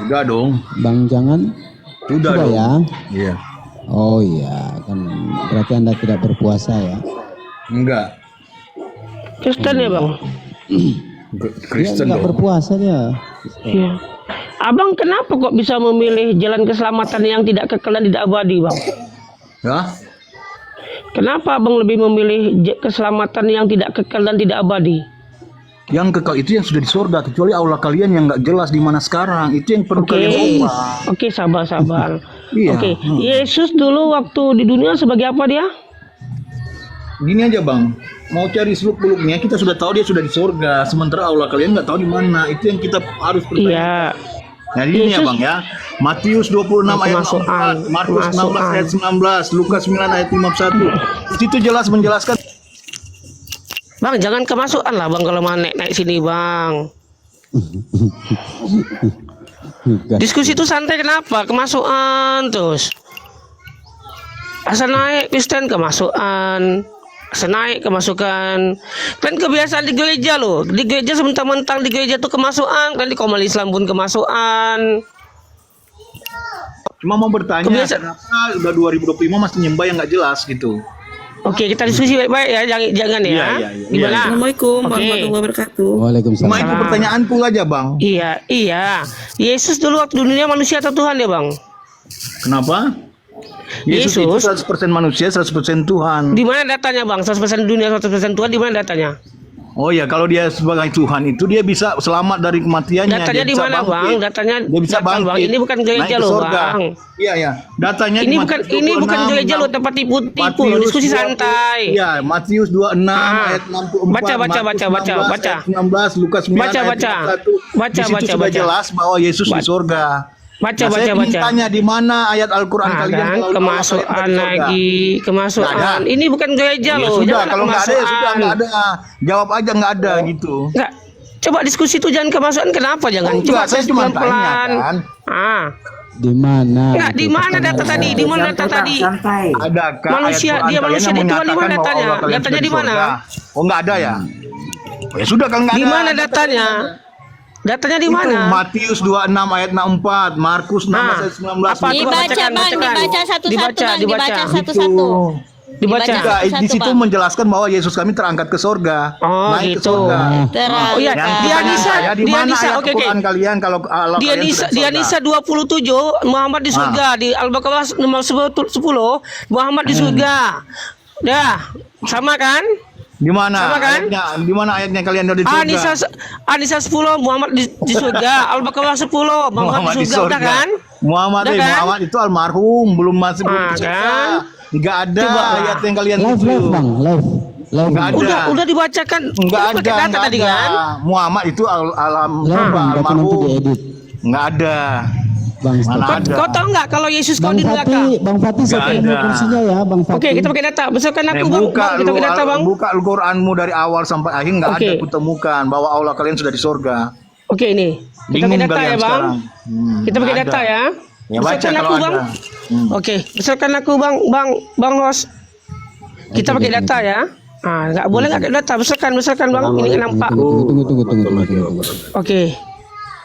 Sudah dong. Bang Jangan? Sudah dong. Ya? Iya. Oh iya, kan berarti Anda tidak berpuasa ya? Enggak. Kristen ya bang? Kristen nggak dong. berpuasa dia. Iya. Abang kenapa kok bisa memilih jalan keselamatan yang tidak kekal dan tidak abadi bang? Ya? Kenapa abang lebih memilih keselamatan yang tidak kekal dan tidak abadi? Yang kekal itu yang sudah di surga, kecuali Allah kalian yang nggak jelas di mana sekarang. Itu yang perlu kalian ubah. Oke, sabar. Iya. Oke, Yesus dulu waktu di dunia sebagai apa dia? Gini aja bang, mau cari seluk beluknya kita sudah tahu dia sudah di surga. Sementara Allah kalian nggak tahu di mana. Itu yang kita harus pertanyakan. Iya. Nah ini ya bang ya, Matius 26 ayat 4, Markus 16 ayat 19, Lukas 9 ayat 51. Itu jelas menjelaskan. Bang, jangan kemasukan lah bang kalau mau naik sini bang. Diskusi itu santai, kenapa? Kemasukan terus. Asal naik Kristen kemasukan. Asal naik kemasukan. Kan kebiasaan di gereja loh. Di gereja sementang-mentang di gereja tuh kemasukan. Kan di Komal Islam pun kemasukan. Cuma mau bertanya, kenapa udah 2025 masih nyembah yang nggak jelas gitu? Oke, kita diskusi baik-baik ya, jangan ya. Iya. Gimana? Assalamualaikum warahmatullahi wabarakatuh. Waalaikumsalam. Cuma itu pertanyaanku aja bang. Iya. Yesus dulu waktu dunia manusia atau Tuhan ya bang? Kenapa? Yesus itu 100% manusia, 100% Tuhan. Di mana datanya bang? 100% dunia, 100% Tuhan, di mana datanya? Oh ya, kalau dia sebagai Tuhan itu dia bisa selamat dari kematiannya. Datanya di mana bang? Datanya dia bisa bangkit. Bang. Ini bukan gereja Naik ke loh surga. Bang. Iya. Datanya ini bukan gereja loh, tempat tipu-tipu loh, diskusi santai. Iya, Matius 26 ayat 64. Baca. 19 Lukas 9 ayat 51. Di situ sudah jelas bahwa Yesus di surga. Baca. Tanya di mana ayat Al-Qur'an kalian kalau kemasukan lagi, kemasukan. Ini bukan gereja loh. Sudah, kalau nggak ada ya sudah nggak ada. Jawab aja nggak ada gitu. Enggak. Coba diskusi itu jangan kemasukan, kenapa jangan? Coba saya cuma tanya kan. Di mana? Enggak, di mana data tadi? Di mana data tadi? Adakah manusia dia manusia itu di mana datanya? Datanya di mana? Oh nggak ada ya? Ya sudah kalau nggak ada. Di mana datanya? Datanya di mana? Matius 26 ayat 64, Markus 16 ayat 19. Dibaca bang, dibaca satu-satu bang, dibaca satu-satu. Dibaca. Di situ menjelaskan bahwa Yesus kami terangkat ke surga, naik ke surga. Oh iya, Dianisa, oke. Kalian kalau Allah Dianisa 27 Muhammad di surga, di Al-Baqarah nomor 10 Muhammad di surga. Dah, sama kan? Di mana? Sama kan? Di mana ayatnya kalian ada di surga? Anisa 10 Muhammad di surga, Al-Baqarah 10 Muhammad di surga, udah kan? Muhammad itu almarhum, belum masuk kan? Enggak ada ayat yang kalian live bang, live. Enggak ada. Udah dibacakan. Enggak ada tadi kan? Muhammad itu almarhum. Enggak ada. Bang, kau tahu nggak kalau Yesus kau di neraka? Bang Fatih sampai kursinya ya, Bang Fatih. Oke, kita pakai data. Besarkan aku bang. Kita pakai data bang. Buka Al-Quranmu dari awal sampai akhir nggak ada kutemukan bahwa Allah kalian sudah di surga. Oke ini. Kita pakai data ya bang. Kita pakai data ya. Ya baca kalau bang. Oke, besarkan aku bang host. Kita pakai data ya. Nggak boleh nggak pakai data. Besarkan bang. Ini nampak. Tunggu. Oke.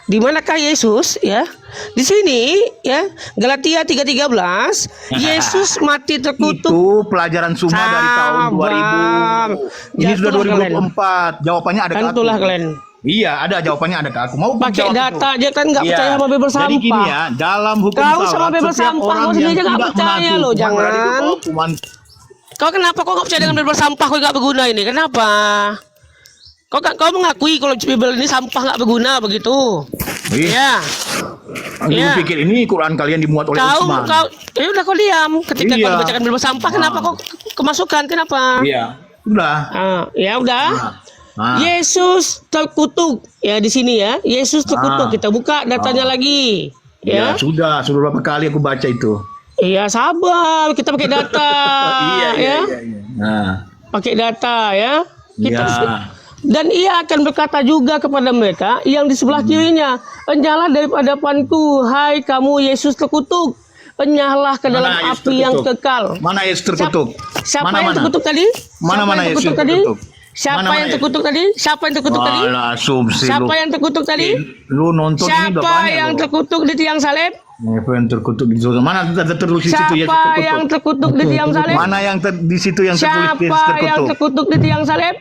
Di manakah Yesus ya? Di sini ya, Galatia 3:13, Yesus mati terkutuk. Itu pelajaran Suma dari tahun 2000. Ini sudah 2024. Jawabannya ada ke aku. Tentulah kalian. Iya, ada jawabannya ada ke aku. Mau pakai data aja kan nggak percaya sama Bible sampah. Jadi gini ya, dalam hukum Taurat sama Bible sampah kau sendiri aja nggak percaya loh, jangan. Kau kenapa kau nggak percaya dengan Bible sampah? Kau nggak berguna ini, kenapa? Kau mengakui kalau Bible ini sampah nggak berguna begitu? Ya. Aku pikir ini Quran kalian dimuat oleh Utsman. Ya udah kau diam. Ketika Iya. kau dibacakan Bible sampah, kenapa kau kemasukan? Kenapa? Iya. Udah. Ya udah. Yesus terkutuk ya di sini ya. Yesus terkutuk. Kita buka datanya lagi. Ya, Ya. sudah berapa kali aku baca itu. Iya sabar. Kita pakai data. Iya. Ya. Nah, Pakai data ya. Kita Iya. Dan ia akan berkata juga kepada mereka yang di sebelah kirinya, enyahlah daripada hadapanku, hai kamu Yesus terkutuk, enyahlah ke dalam Mana Yesus api yang terkutuk? kekal. Mana Yesus terkutuk? Siapa Mana, yang mana? terkutuk tadi? Mana Siapa yang Yesus terkutuk tadi? terkutuk? Siapa Mana yang Yesus? terkutuk tadi? Siapa yang terkutuk tadi? Walah, asumsi Siapa lu. yang terkutuk tadi? Lu nonton ini udah Siapa banyak yang lu. terkutuk di tiang salib? Siapa yang terkutuk di situ? Mana tertulis di situ Yesus Siapa yang terkutuk? terkutuk di tiang salib? Mana yang di situ yang tertulis Yesus Siapa yang terkutuk? terkutuk di tiang salib?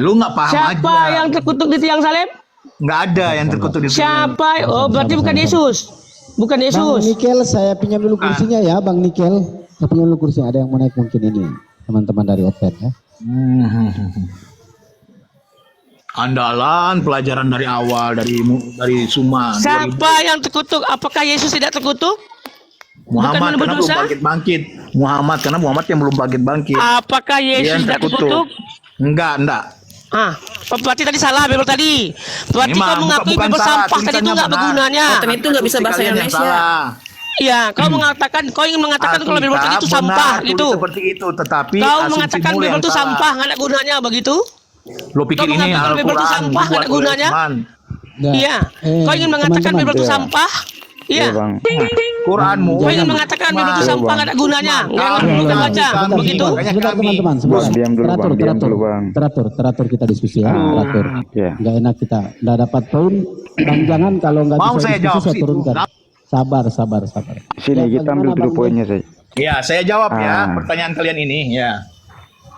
Lu nggak paham Siapa aja. yang terkutuk di tiang salib? Nggak ada yang terkutuk di situ. Siapa? Oh, berarti bukan Yesus. Bukan Bang Yesus. Nikel, saya pinjam dulu kursinya ya, Bang Nikel. Saya pinjam dulu kursinya. Ada yang mau naik mungkin ini, teman-teman dari Open ya. Andalan pelajaran dari awal dari Suma. Siapa yang terkutuk? Apakah Yesus tidak terkutuk? Muhammad Bukan karena menebus belum dosa? bangkit-bangkit. Muhammad yang belum bangkit-bangkit. Apakah Dia Yesus yang tidak terkutuk? Enggak. Berarti tadi salah Bible tadi. Berarti Memang, kau mengakui bukan Bible salah, sampah tadi itu tulisannya nggak benar. bergunanya. Konten itu nggak bisa bahasa Kalian yang Indonesia. salah. Iya, kau ingin mengatakan kalau Bible tadi itu Alkitab sampah benar, gitu. tulis seperti itu, tetapi Kau asumsimu mengatakan yang Bible itu salah. sampah nggak ada gunanya begitu? Lo pikir Kau ini mengatakan Bible itu Al-Quran sampah nggak ada dibuat oleh gunanya? Utsman. Iya. Kau ingin mengatakan Bible itu sampah? Iya. Bang. Quranmu. Kau ingin mengatakan Bible itu sampah nggak ada gunanya? Nggak baca begitu? Sebentar teman-teman, sebentar. Bang, diam dulu, Bang. Diam dulu, Bang. Teratur kita diskusi ya, teratur. Ya. Nggak enak kita, nggak dapat poin. Dan jangan kalau nggak Mau bisa saya diskusi jawab saya situ. turunkan. Sabar. Sini Ya, kita ambil bagaimana, dulu Bang? poinnya saya. Ya, saya jawab ya pertanyaan kalian ini ya.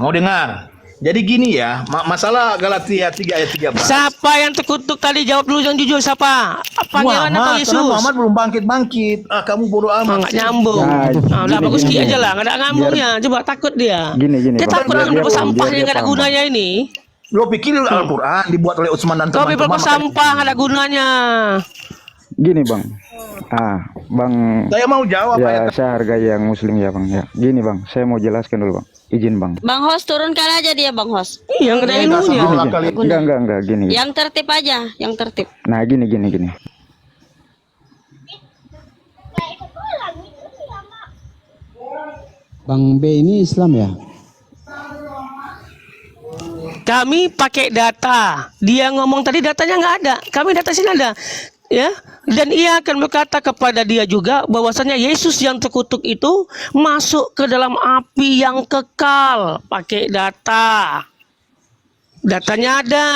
Mau dengar? Jadi gini ya, masalah Galatia 3 ayat 3. Siapa yang terkutuk tadi? Jawab dulu yang jujur siapa? Pangeran atau Yesus? Karena Muhammad belum bangkit-bangkit. Kamu bodoh amat. Nggak nyambung. Udah bagus ki aja lah, nggak ada ngambungnya. Coba takut dia. Gini, Dia Bang. takut Biar dengan dia Bible paham, sampah biar yang dia nggak ada paham, gunanya ini. Lo pikir Al-Quran dibuat oleh Utsman dan Kau Bible teman-teman? sampah nggak ada gunanya. Gini, Bang. Bang. Saya mau jawab. Ya, saya hargai yang Muslim ya, Bang. Ya, gini, Bang. Saya mau jelaskan dulu, Bang. Izin, Bang. Bang Hos turunkan aja dia Bang Hos. Iya, nggak ada ilmunya. Enggak, gini. Yang tertib aja, yang tertib. Nah, gini. Bang B ini Islam ya? Kami pakai data. Dia ngomong tadi datanya nggak ada. Kami data sini ada. Ya, dan ia akan berkata kepada dia juga bahwasanya Yesus yang terkutuk itu masuk ke dalam api yang kekal. Pakai data. Datanya ada.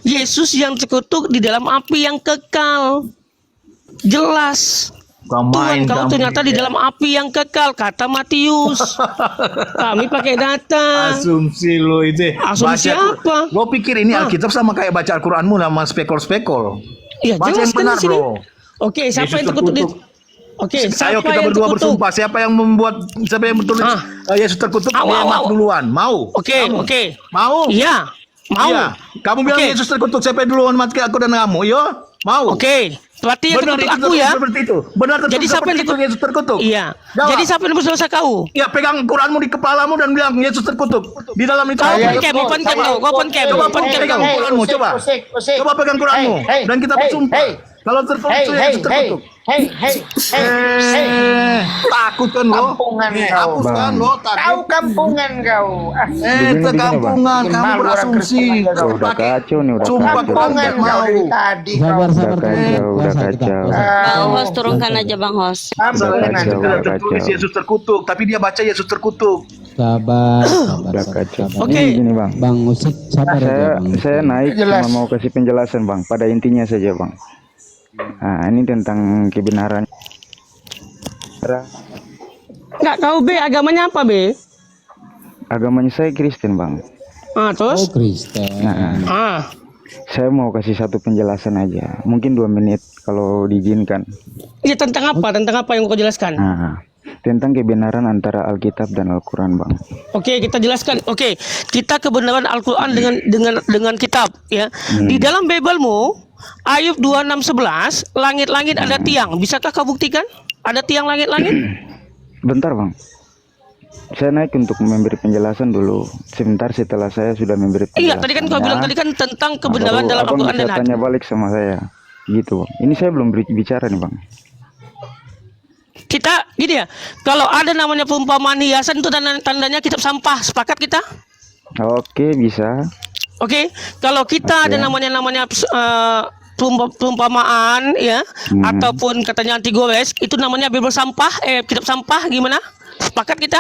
Yesus yang terkutuk di dalam api yang kekal. Jelas. Tuhan kau ternyata di dalam api yang kekal, kata Matius. Kami pakai data. Asumsi lo itu. Asumsi apa? Lo pikir ini Alkitab sama kayak baca Al-Quranmu sama spekol-spekol. Iya, Baca yang jelaskan benar, di sini. bro. Oke, siapa Yesus yang terkutuk di terkutuk. Oke, Ayo siapa kita yang berdua terkutuk? bersumpah. Siapa yang bertulis Yesus terkutuk? Au, Dia au, mat au. duluan. Mau? Oke. Mau? Iya. Mau. Iya. Kamu bilang Oke. Yesus terkutuk. Siapa yang duluan mati aku dan kamu? Yo. Mau? Oke. Berarti yang Benar, terkutuk itu aku ya. seperti itu. Benar terkutuk. Jadi siapa yang seperti itu, Yesus terkutuk? Iya. Jawab. Jadi siapa yang nebus dosa kau? Ya, pegang Quranmu di kepalamu dan bilang Yesus terkutuk. Di dalam itu. Kau open cam, open cam kau, open cam, Coba open cam pegang kau. Quranmu, coba. Coba pegang Quranmu dan kita bersumpah. Kalau terkutuk Yesus terkutuk. Takut kan lo? Kampungan kau. Hapus kan lo? Kau kampungan kau. Itu kampungan, kamu berasumsi. Udah kacau nih, udah Sumpah kacau. Quran nggak mau. Tadi Sabar. Udah kacau. Bang Hos turunkan aja Bang Hos. Tidak tertulis Yesus terkutuk, tapi dia baca Yesus terkutuk. Sabar. Udah kacau. Oke. Gini, Bang. Bang Usik, sabar ya Bang. Saya naik Jelas. cuma mau kasih penjelasan, Bang, pada intinya saja, Bang. Nah, ini tentang kebenaran. Enggak tahu B, agamanya apa B? Agamanya saya Kristen, Bang. Terus? Kristen. Nah, saya mau kasih satu penjelasan aja, mungkin 2 menit kalau diizinkan. Iya, tentang apa? Tentang apa yang kau jelaskan? Nah, tentang kebenaran antara Alkitab dan Al-Quran, Bang. Oke, kita jelaskan. Oke, kita kebenaran Al-Quran dengan kitab ya. Di dalam Biblemu Ayub 26:11, langit-langit ada tiang. Bisakah kau buktikan? Ada tiang langit-langit? Bentar bang, saya naik untuk memberi penjelasan dulu. Sebentar setelah saya sudah memberi penjelasan. Iya, tadi kan kau bilang tadi kan tentang kebenaran dalam abang Al-Quran dan bisa hadis. tanya balik sama saya, gitu bang. Ini saya belum bicara nih bang. Kita gini ya, kalau ada namanya perumpamaan hiasan itu tandanya kitab sampah. Sepakat kita? Oke, bisa. Oke, kalau kita ada namanya perumpamaan ya, ataupun katanya anti gores, itu namanya Bible sampah, kitab sampah, gimana? Sepakat kita?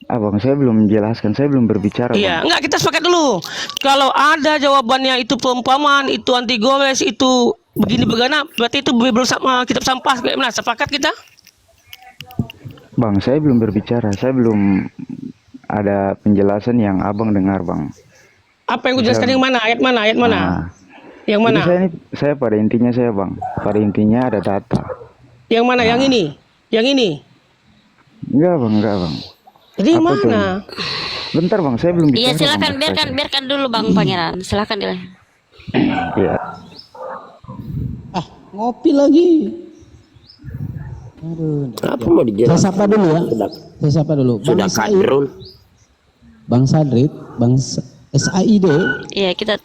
Abang, saya belum menjelaskan, saya belum berbicara. Iya, Bang. enggak, kita sepakat dulu. Kalau ada jawabannya itu perumpamaan, itu anti gores, itu begini begana, berarti itu Bible kitab sampah, bagaimana? Sepakat kita? Bang, saya belum berbicara, saya belum ada penjelasan yang abang dengar, bang. Apa yang gue jelaskan yang mana? Ayat mana? Ayat mana? Yang mana? Jadi saya pada intinya saya bang, pada intinya ada data. Yang mana? Yang ini? Yang ini? Enggak bang. Jadi apa mana? Tuh? Bentar bang, saya belum bicara. Iya silakan, bang, biarkan dulu Bang Pangeran. Silakan dia. Iya. Ngopi lagi. Aduh. Apa mau dijelaskan? Saya sapa dulu ya. Saya sapa dulu. Sudah kadrun. Bang Sadrit, Bang SAID. Iya, kita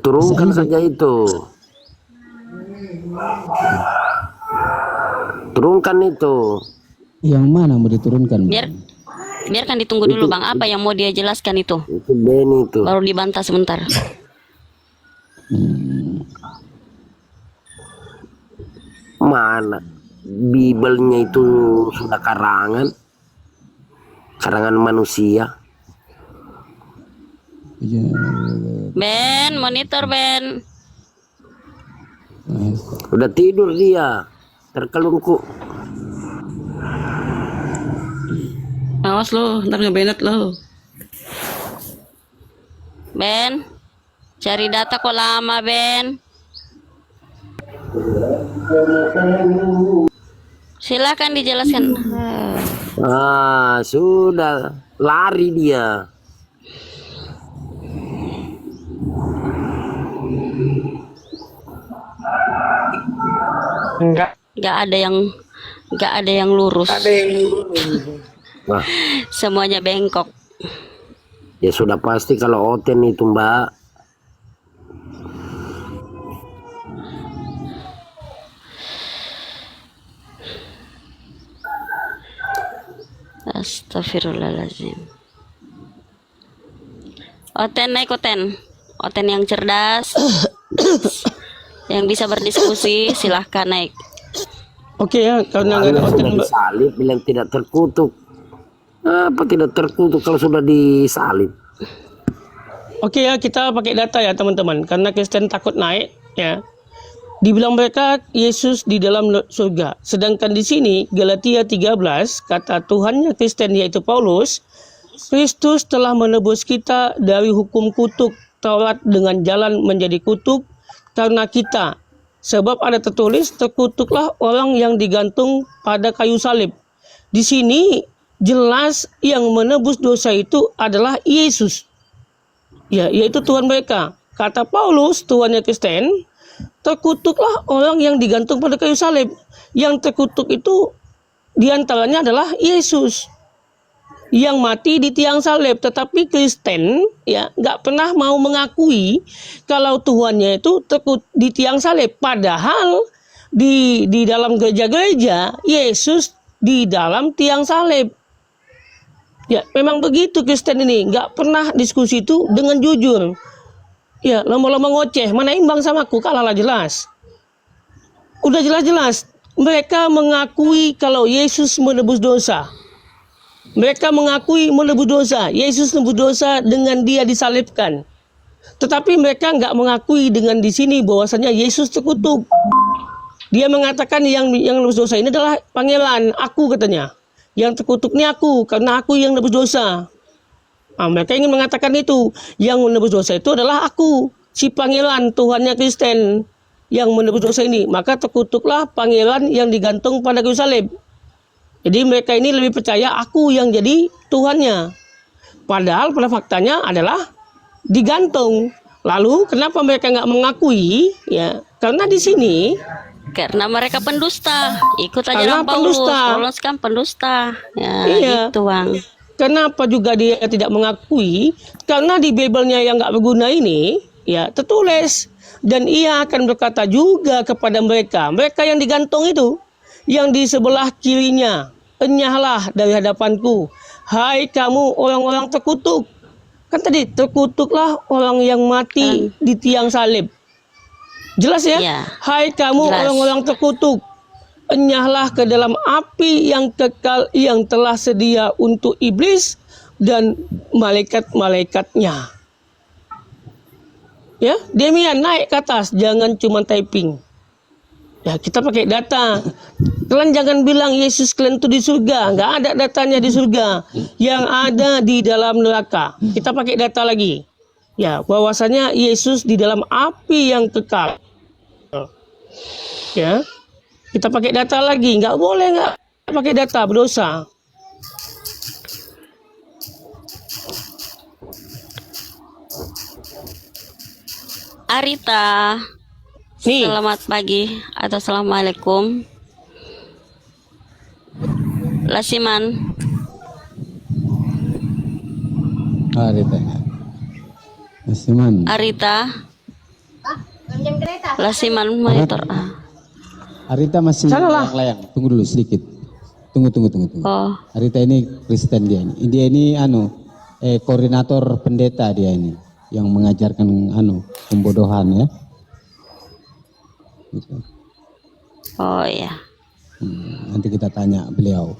Turunkan saja itu. Turunkan itu. Yang mana mau diturunkan? biarkan ditunggu dulu Bang. Apa yang mau dia jelaskan itu? Itu Beni itu. Baru dibantah sebentar. Mana Bibelnya itu sudah karangan manusia. Ben, monitor Ben. Udah tidur dia, terkelungkup. Awas lo, ntar ngebenet lo. Ben, cari data kok lama Ben. Silakan dijelaskan. Sudah lari dia. Enggak ada yang lurus. Ada yang lurus. Nah, semuanya bengkok. Ya sudah pasti kalau Oten itu Mbak. Astagfirullahaladzim. Oten naik Oten. Oten yang cerdas. Yang bisa berdiskusi silahkan naik. Oke ya, karena nggak ada Oten disalib bilang tidak terkutuk. Apa tidak terkutuk kalau sudah disalib? Oke ya, kita pakai data ya teman-teman, karena Kristen takut naik ya. Dibilang mereka Yesus di dalam surga. Sedangkan di sini Galatia 13 kata Tuhannya Kristen yaitu Paulus, Kristus telah menebus kita dari hukum kutuk Taurat dengan jalan menjadi kutuk karena kita. Sebab ada tertulis, terkutuklah orang yang digantung pada kayu salib. Di sini jelas yang menebus dosa itu adalah Yesus. Ya, yaitu Tuhan mereka. Kata Paulus, Tuhannya Kristen, terkutuklah orang yang digantung pada kayu salib. Yang terkutuk itu diantaranya adalah Yesus yang mati di tiang salib. Tetapi Kristen ya nggak pernah mau mengakui kalau Tuhannya itu di tiang salib. Padahal di dalam gereja-gereja Yesus di dalam tiang salib. Ya memang begitu Kristen ini, nggak pernah diskusi itu dengan jujur. Ya lama-lama ngoceh, mana imbang sama aku, kalah jelas. Udah jelas-jelas mereka mengakui kalau Yesus menebus dosa. Mereka mengakui menebus dosa. Yesus menebus dosa dengan dia disalibkan. Tetapi mereka nggak mengakui dengan di sini bahwasanya Yesus terkutuk. Dia mengatakan yang menebus dosa ini adalah pangeran, aku katanya. Yang terkutuk ini aku, karena aku yang menebus dosa. Nah, mereka ingin mengatakan itu. Yang menebus dosa itu adalah aku, si pangeran Tuhannya Kristen yang menebus dosa ini. Maka terkutuklah pangeran yang digantung pada kayu salib. Jadi mereka ini lebih percaya aku yang jadi Tuhannya. Padahal pada faktanya adalah digantung. Lalu kenapa mereka nggak mengakui? Ya, karena di sini Karena mereka pendusta, ikut Karena ajaran Paulus. pendusta. Paulus kan pendusta. Ya, Iya. gitu bang. Kenapa juga dia tidak mengakui? Karena di Bible-nya yang nggak berguna ini, ya tertulis, dan ia akan berkata juga kepada mereka yang digantung itu, yang di sebelah kirinya, enyahlah dari hadapanku, hai kamu orang-orang terkutuk. Kan tadi terkutuklah orang yang mati di tiang salib. Jelas ya? Iya. Hai kamu Jelas. orang-orang terkutuk, enyahlah ke dalam api yang kekal yang telah sedia untuk iblis dan malaikat-malaikatnya. Ya, Demian naik ke atas, jangan cuma typing. Ya, kita pakai data. Kalian jangan bilang Yesus kalian itu di surga, nggak ada datanya di surga. Yang ada di dalam neraka. Kita pakai data lagi. Ya, bahwasanya Yesus di dalam api yang kekal. Ya, kita pakai data lagi, nggak boleh nggak pakai data, berdosa. Arita, Nih. selamat pagi atau assalamualaikum. Lasiman, Arita. Lasiman. Arita, Lasiman monitor. Arita masih layang-layang. Tunggu dulu sedikit. Tunggu. Oh, Arita ini Kristen dia ini. Dia ini koordinator pendeta dia ini yang mengajarkan pembodohan ya. Gitu. oh ya. Nanti kita tanya beliau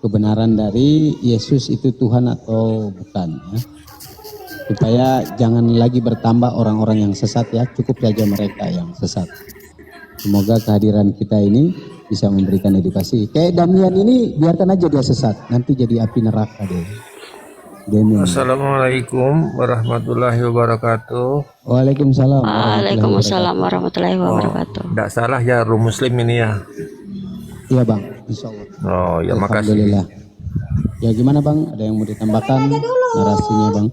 kebenaran dari Yesus itu Tuhan atau bukan ya. Supaya jangan lagi bertambah orang-orang yang sesat ya, cukup saja mereka yang sesat. Semoga kehadiran kita ini bisa memberikan edukasi. Kayak Damian ini biarkan aja dia sesat, nanti jadi api neraka dia. Damian. Assalamualaikum warahmatullahi wabarakatuh. Waalaikumsalam. Waalaikumsalam warahmatullahi wabarakatuh. Tidak salah ya, Rum Muslim ini ya. Iya bang, insya Allah. Oh ya, makasih. Alhamdulillah. Ya gimana bang? Ada yang mau ditambahkan narasinya bang?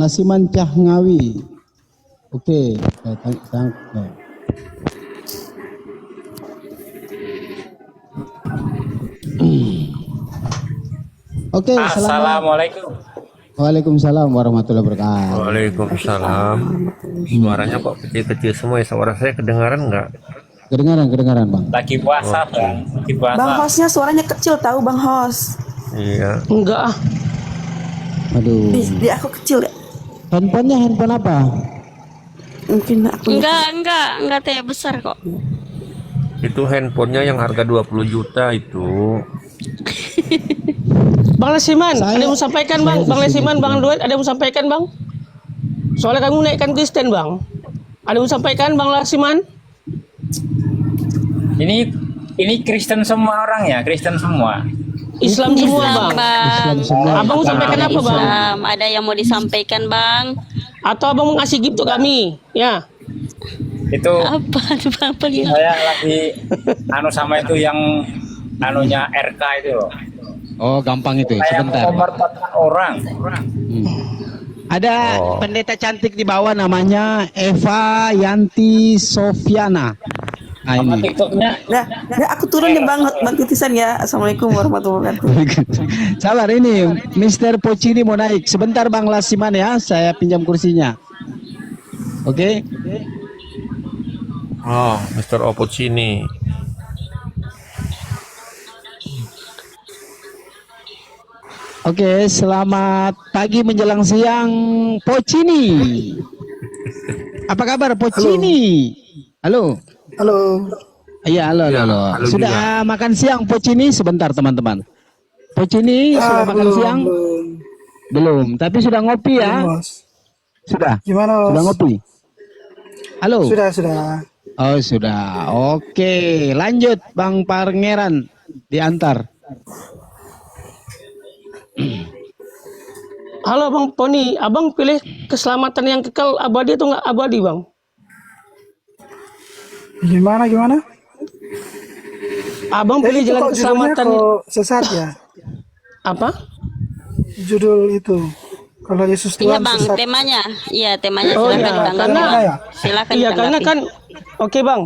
Lasiman Cah Ngawi. Oke, Oke, Assalamualaikum. Waalaikumsalam warahmatullahi wabarakatuh. Waalaikumsalam. Suaranya kok kecil-kecil semua ya? Suara saya kedengaran nggak? Kedengaran bang. Lagi puasa bang. Lagi puasa. Bang hostnya suaranya kecil tahu bang host. Iya. Enggak. Aduh. Di aku kecil ya. Handphonenya handphone apa? Mungkin aku. Enggak teh besar kok. Itu handphonenya yang harga 20 juta itu. Bang Lesiman, ada yang mau sampaikan bang? Bang Lesiman, Bang Duet, ada yang mau sampaikan bang? Soalnya kamu naikkan Kristen bang. Ada yang mau sampaikan bang Lesiman? Ini Kristen semua orang ya, Kristen semua. Islam semua bang. Abang mau sampaikan apa bang? Islam, ada yang mau disampaikan bang? Atau abang mau ngasih gift untuk kami? Ya. Itu Apa gitu? saya lagi sama itu yang anunya RK itu loh. Oh, gampang itu. Saya Sebentar. memperkotakan orang. Ada pendeta cantik di bawah namanya Eva Yanti Sofiana. Nah, ini. TikToknya. Nah, aku turun ya bang Titisan ya. Assalamualaikum warahmatullahi wabarakatuh. Sabar ini, Mr. Pocini mau naik. Sebentar Bang Lasiman ya, saya pinjam kursinya. Oke. Oh, Mr. Opocini. Oke, selamat pagi menjelang siang Pocini. Apa kabar Pocini? Halo. Halo. Iya, halo. Sudah makan siang Pocini? Sebentar teman-teman. Pocini sudah makan siang? Belum, tapi sudah ngopi ya? Sudah. Gimana? Sudah ngopi? Halo. Sudah. Oh, sudah. Oke, lanjut Bang Pangeran diantar. Halo Bang Poni, abang pilih keselamatan yang kekal abadi atau nggak abadi bang? Gimana? Abang pilih jalan keselamatan sesat ya? apa? Judul itu Kalau Yesus Iya Tuhan bang, sesat. temanya. Iya temanya. Oh Silakan iya, ditanggapi. karena Silakan iya karena ditanggapi. kan oke bang.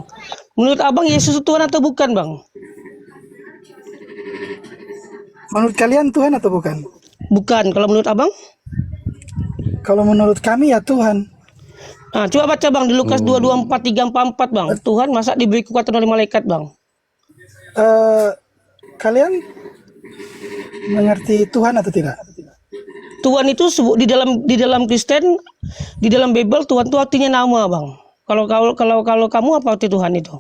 Menurut abang Yesus itu Tuhan atau bukan bang? Menurut kalian Tuhan atau bukan? Bukan. Kalau menurut abang? Kalau menurut kami ya Tuhan. Nah, coba baca bang di Lukas 2:24-3-4 bang. Tuhan masa diberi kekuatan oleh malaikat bang? Kalian mengerti Tuhan atau tidak? Tuhan itu di dalam Kristen, di dalam Bible Tuhan itu artinya nama bang. Kalau kamu apa arti Tuhan itu?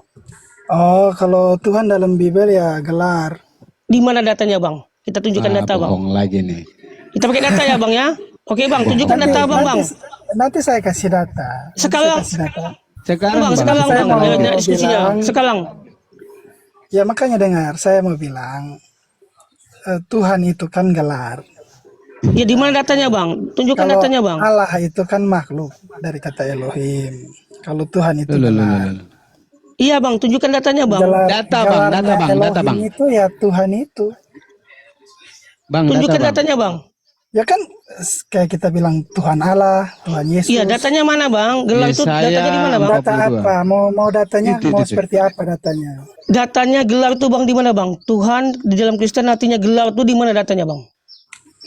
Oh, kalau Tuhan dalam Bible ya gelar. Di mana datanya bang? Kita tunjukkan data bang. Bohong lagi nih. Kita pakai data ya bang ya. Oke bang, tunjukkan data bang. Nanti saya kasih data. Sekarang. Sekarang Sekarang Saya bang. mau Ya, diskusinya. bilang- Sekarang. Ya makanya dengar, saya mau bilang Tuhan itu kan gelar. Ya di mana datanya bang? Tunjukkan Kalau datanya bang. Allah itu kan makhluk dari kata Elohim. Kalau Tuhan itu gelar. Iya bang, tunjukkan datanya bang. Gelarnya Elohim itu ya Tuhan itu. Bang, tunjukkan datanya bang. Ya kan kayak kita bilang Tuhan Allah, Tuhan Yesus. Iya, datanya mana bang? Gelar itu datanya di mana bang? Data apa? Mau datanya mau seperti apa datanya? Datanya gelar itu bang di mana bang? Tuhan di dalam Kristen artinya gelar itu di mana datanya bang?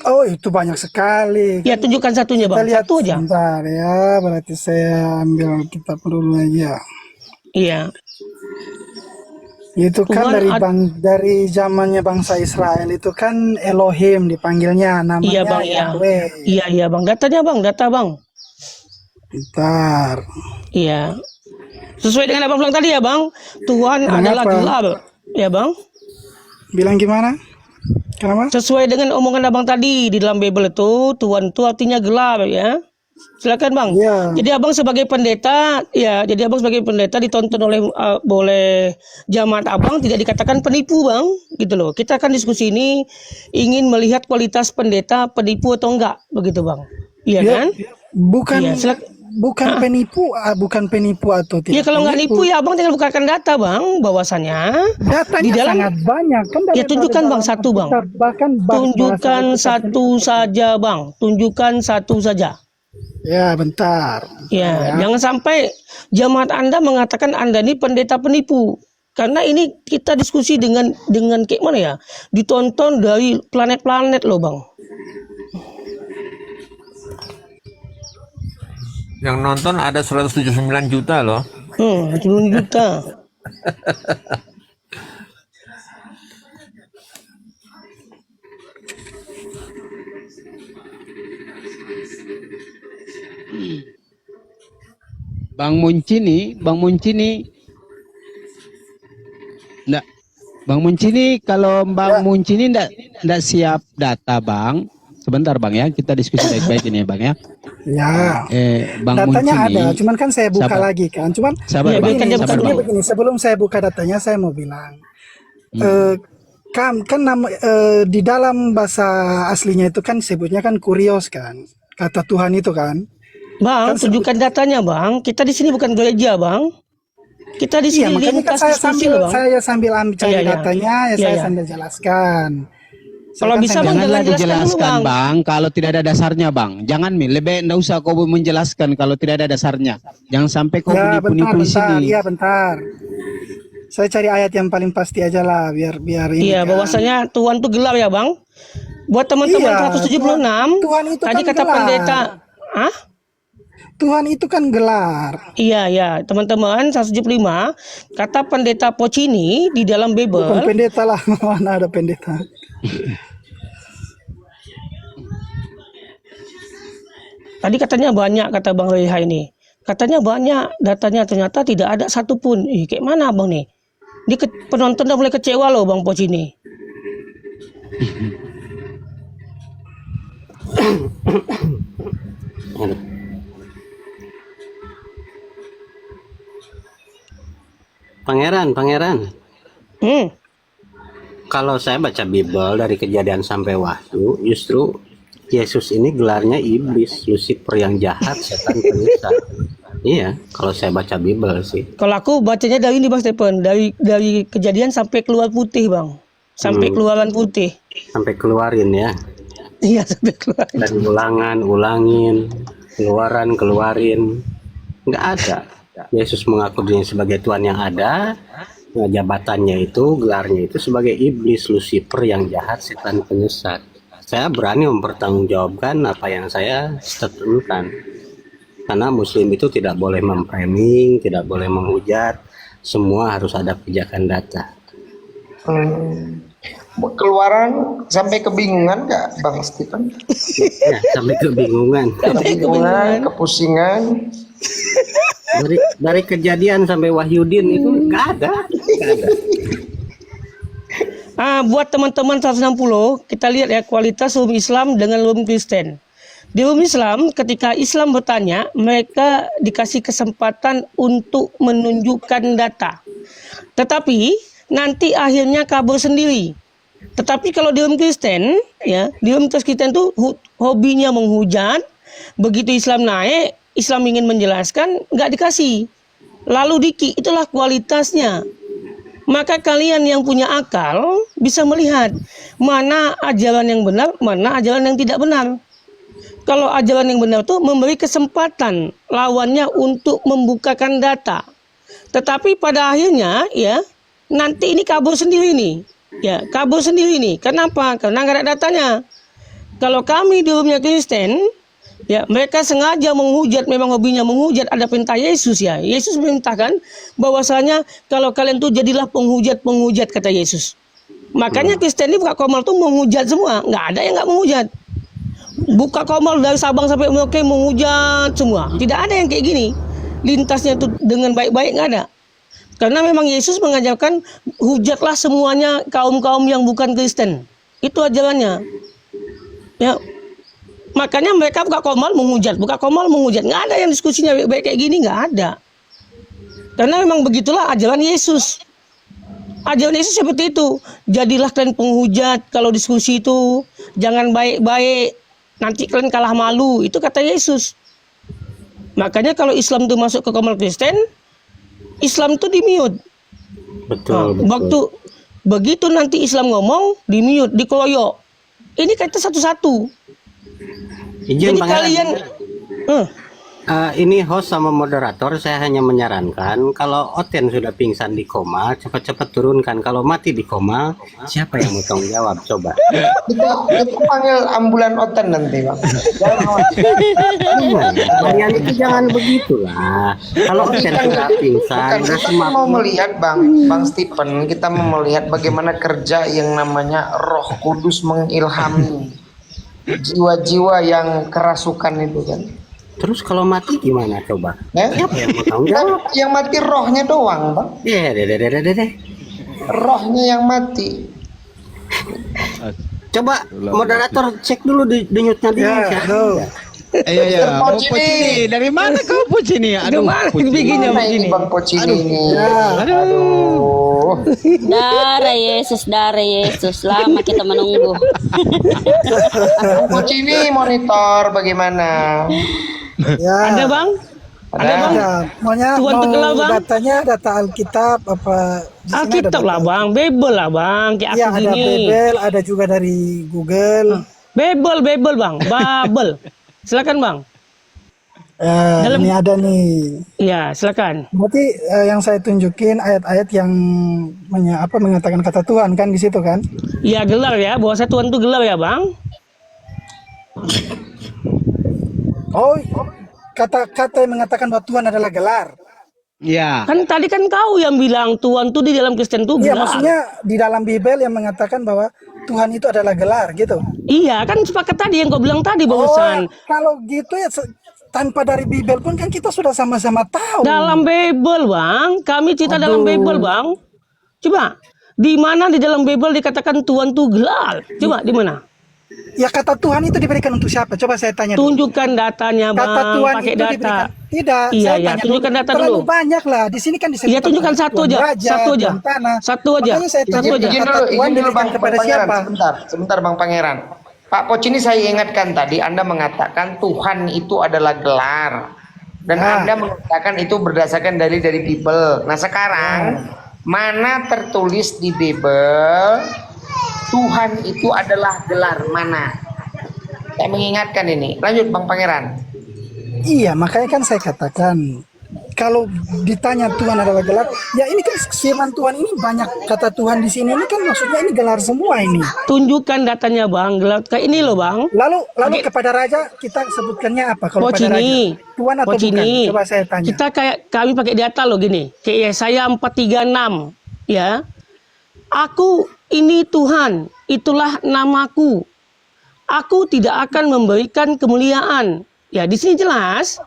Oh itu banyak sekali. Ya tunjukkan satunya bang. Kita lihat Satu aja. sebentar ya, berarti saya ambil kitab dulu aja. Iya. Itu kan Tuhan dari zamannya bangsa Israel itu kan Elohim dipanggilnya namanya Iya bang, iya. Yahweh. Iya bang. Datanya bang, data bang. Bentar. Iya. Sesuai dengan abang bilang tadi ya bang. Tuhan Bilang adalah apa? gelar. Ya bang. Bilang gimana? Kenapa? Sesuai dengan omongan abang tadi di dalam Bible itu Tuhan itu artinya gelar ya. Silakan bang. Jadi abang sebagai pendeta ya, jadi abang sebagai pendeta ditonton oleh jamaat abang tidak dikatakan penipu bang, gitu loh. Kita akan diskusi ini ingin melihat kualitas pendeta penipu atau enggak, begitu bang. Iya Ya, kan? Bukan Iya, bukan penipu atau tidak. Iya kalau nggak nipu ya abang tinggal bukakan data bang, bahwasannya Datanya di dalam sangat banyak kan. ya tunjukkan bang satu bang. Tunjukkan satu saja bang. Tunjukkan satu saja. Ya bentar. Ya, jangan sampai jamaat Anda mengatakan Anda ini pendeta penipu. Karena ini kita diskusi dengan kayak mana ya? Ditonton dari planet-planet loh, Bang. Yang nonton ada 179 juta loh. 10 juta. Bang Muncini, enggak. Bang Muncini, kalau Bang Muncini enggak siap data, Bang. Sebentar, Bang ya, kita diskusi baik-baik ini, Bang ya. Ya. Bang Datanya Muncini. ada, cuman kan saya buka Sabar. lagi kan. Cuman Sabar, Bang. Sabar, Bang. begini, sebelum saya buka datanya saya mau bilang. Kan di dalam bahasa aslinya itu kan sebutnya kan kurios kan. Kata Tuhan itu kan. Bang, tunjukkan datanya, Bang. Kita di sini bukan gereja, Bang. Kita di Iya, sini makanya kan saya sambil cari Iya, iya. datanya, Iya, saya iya. sambil jelaskan. Kalau bisa Bang, Janganlah jelaskan dulu, dijelaskan, Bang. Bang, kalau tidak ada dasarnya, Bang. Jangan, lebih enggak usah kau menjelaskan kalau tidak ada dasarnya. Jangan sampai kau Ya, penipu-nipu di sini. Iya, bentar. Saya cari ayat yang paling pasti aja lah, biar ini. Iya, kan. bahwasanya Tuhan tuh gelap ya, Bang. Buat teman-teman Iya, 176, Tuhan itu tadi kan kata gelar. pendeta, Tuhan itu kan gelar. Iya, teman-teman 175, kata pendeta Pocini di dalam Bukan Bible. pendeta lah, mana ada pendeta. Tadi katanya banyak, kata Bang Reha ini. Katanya banyak, datanya ternyata tidak ada satupun. Kayak mana Bang nih? Penonton udah mulai kecewa loh Bang Pocini. Pangeran. Kalau saya baca Bible dari Kejadian sampai Wahyu, justru Yesus ini gelarnya iblis, Lucifer yang jahat, setan penyesat. Iya, kalau saya baca Bible sih. Kalau aku bacanya dari ini Bang Stephen, dari Kejadian sampai keluar putih Bang. Sampai keluaran putih. Sampai keluarin ya. Iya, sampai keluar. Dan ulangin, keluarin. Nggak ada. Yesus mengaku dirinya sebagai Tuhan yang ada. Nah, jabatannya itu, gelarnya itu sebagai iblis, Lucifer yang jahat, setan penyesat. Saya berani mempertanggungjawabkan apa yang saya statementkan. Karena Muslim itu tidak boleh memframing, tidak boleh menghujat. Semua harus ada pijakan data. Keluaran sampai kebingungan nggak Bang Stephen? Ya, sampai kebingungan. Kepusingan. Dari Kejadian sampai Wahyudin itu nggak ada. Buat teman-teman 160, kita lihat ya kualitas umum Islam dengan umum Kristen. Di umum Islam, ketika Islam bertanya, mereka dikasih kesempatan untuk menunjukkan data. Tetapi nanti akhirnya kabur sendiri. Tetapi kalau di umum Kristen, ya, di umum Kristen itu hobinya menghujat. Begitu Islam naik, Islam ingin menjelaskan, nggak dikasih. Lalu itulah kualitasnya. Maka kalian yang punya akal bisa melihat mana ajaran yang benar, mana ajaran yang tidak benar. Kalau ajaran yang benar itu memberi kesempatan lawannya untuk membukakan data. Tetapi pada akhirnya ya nanti ini kabur sendiri nih. Ya, kabur sendiri nih. Kenapa? Karena nggak ada datanya. Kalau kami di umumnya Kristen, ya mereka sengaja menghujat, memang hobinya menghujat, ada perintah Yesus ya. Yesus memerintahkan bahwasanya kalau kalian tuh jadilah penghujat kata Yesus. Makanya Kristen ini buka komal tuh menghujat semua, nggak ada yang nggak menghujat. Buka komal dari Sabang sampai Merauke menghujat semua. Tidak ada yang kayak gini. Lintasnya tuh dengan baik-baik nggak ada. Karena memang Yesus mengajarkan hujatlah semuanya kaum-kaum yang bukan Kristen. Itu ajarannya. Ya. Makanya mereka buka komal menghujat. Nggak ada yang diskusinya baik kayak gini, nggak ada. Karena memang begitulah ajaran Yesus. Ajaran Yesus seperti itu. Jadilah kalian penghujat kalau diskusi itu. Jangan baik-baik. Nanti kalian kalah malu. Itu kata Yesus. Makanya kalau Islam itu masuk ke komal Kristen, Islam itu di-mute. Betul. Waktu begitu nanti Islam ngomong, di-mute, dikeroyok. Ini kata satu-satu. Izin Jadi kalian ini host sama moderator, saya hanya menyarankan kalau Oten sudah pingsan di koma, cepat-cepat turunkan. Kalau mati di koma, siapa yang mau tanggung jawab? Coba. Kita panggil ambulan Oten nanti, Bang. Kalian itu jangan begitulah. Kalau Oten sudah pingsan, Kita mau melihat Bang Stephen, kita mau melihat bagaimana kerja yang namanya Roh Kudus mengilhami jiwa-jiwa yang kerasukan itu kan. Terus kalau mati gimana coba? Siapa yang mau tanggung jawab? Yang mati rohnya doang, Bang. Rohnya yang mati. Coba moderator cek dulu denyutnya dia. Iya. Pocini, dari mana kau Pocini? Aduh, mana bikinnya begini? Bang Pocini ini. Aduh. Darah Yesus, lama kita menunggu. Pocini monitor bagaimana? Ya. Ada Bang? Ada Bang? Maunya Tuan terkenal, Bang? datanya data Alkitab apa? Alkitab lah Bang, Bible lah Bang. Kayak Iya, aku ada gini. Bible, ada juga dari Google. Bible Bang, Babel. Silakan Bang. Ini ada nih. Iya, silakan. Berarti yang saya tunjukin ayat-ayat yang mengatakan kata Tuhan kan di situ kan? Iya, gelar ya, bahwa Tuhan itu gelar ya Bang. Oh, kata-kata yang mengatakan bahwa Tuhan adalah gelar. Iya. Kan tadi kan kau yang bilang Tuhan itu di dalam Kristen itu Iya, gelar. maksudnya di dalam Bible yang mengatakan bahwa Tuhan itu adalah gelar gitu. Iya, kan sepakat tadi yang kau bilang tadi barusan. Kalau gitu ya tanpa dari Bible pun kan kita sudah sama-sama tahu. Dalam Bible Bang, kami cerita dalam Bible Bang. Coba, di mana di dalam Bible dikatakan Tuhan itu gelar? Coba di mana? Ya kata Tuhan itu diberikan untuk siapa? Coba saya tanya. Tunjukkan datanya Bang, Kata Tuhan pakai itu data. diberikan. Tidak, Iya, saya iya, tanya tunjukkan data terlalu dulu. banyak lah. Di sini kan disebut. Iya, tunjukkan satu aja. Satu aja. Satu aja. Makanya saya Satu tanya, aja. Izin kata Tuhan dulu diberikan Bang kepada Pangeran. siapa? Sebentar Bang Pangeran. Pak Pocini saya ingatkan tadi Anda mengatakan Tuhan itu adalah gelar. Dan Anda mengatakan itu berdasarkan dari Bible. Nah sekarang mana tertulis di Bible Tuhan itu adalah gelar mana? Saya mengingatkan ini. Lanjut Bang Pangeran. Iya, makanya kan saya katakan kalau ditanya Tuhan adalah gelar, ya ini kan firman Tuhan ini banyak kata Tuhan di sini. Ini kan maksudnya ini gelar semua ini. Tunjukkan datanya Bang, gelar kayak ini loh Bang. Lalu kepada raja kita sebutkannya apa? Kalau pada raja Tuhan atau bukan? Coba saya tanya. Kita kayak kami pakai data loh gini. Kayak Yesaya 4:36 ya. Aku ini Tuhan, itulah namaku. Aku tidak akan memberikan kemuliaan. Ya, di sini jelas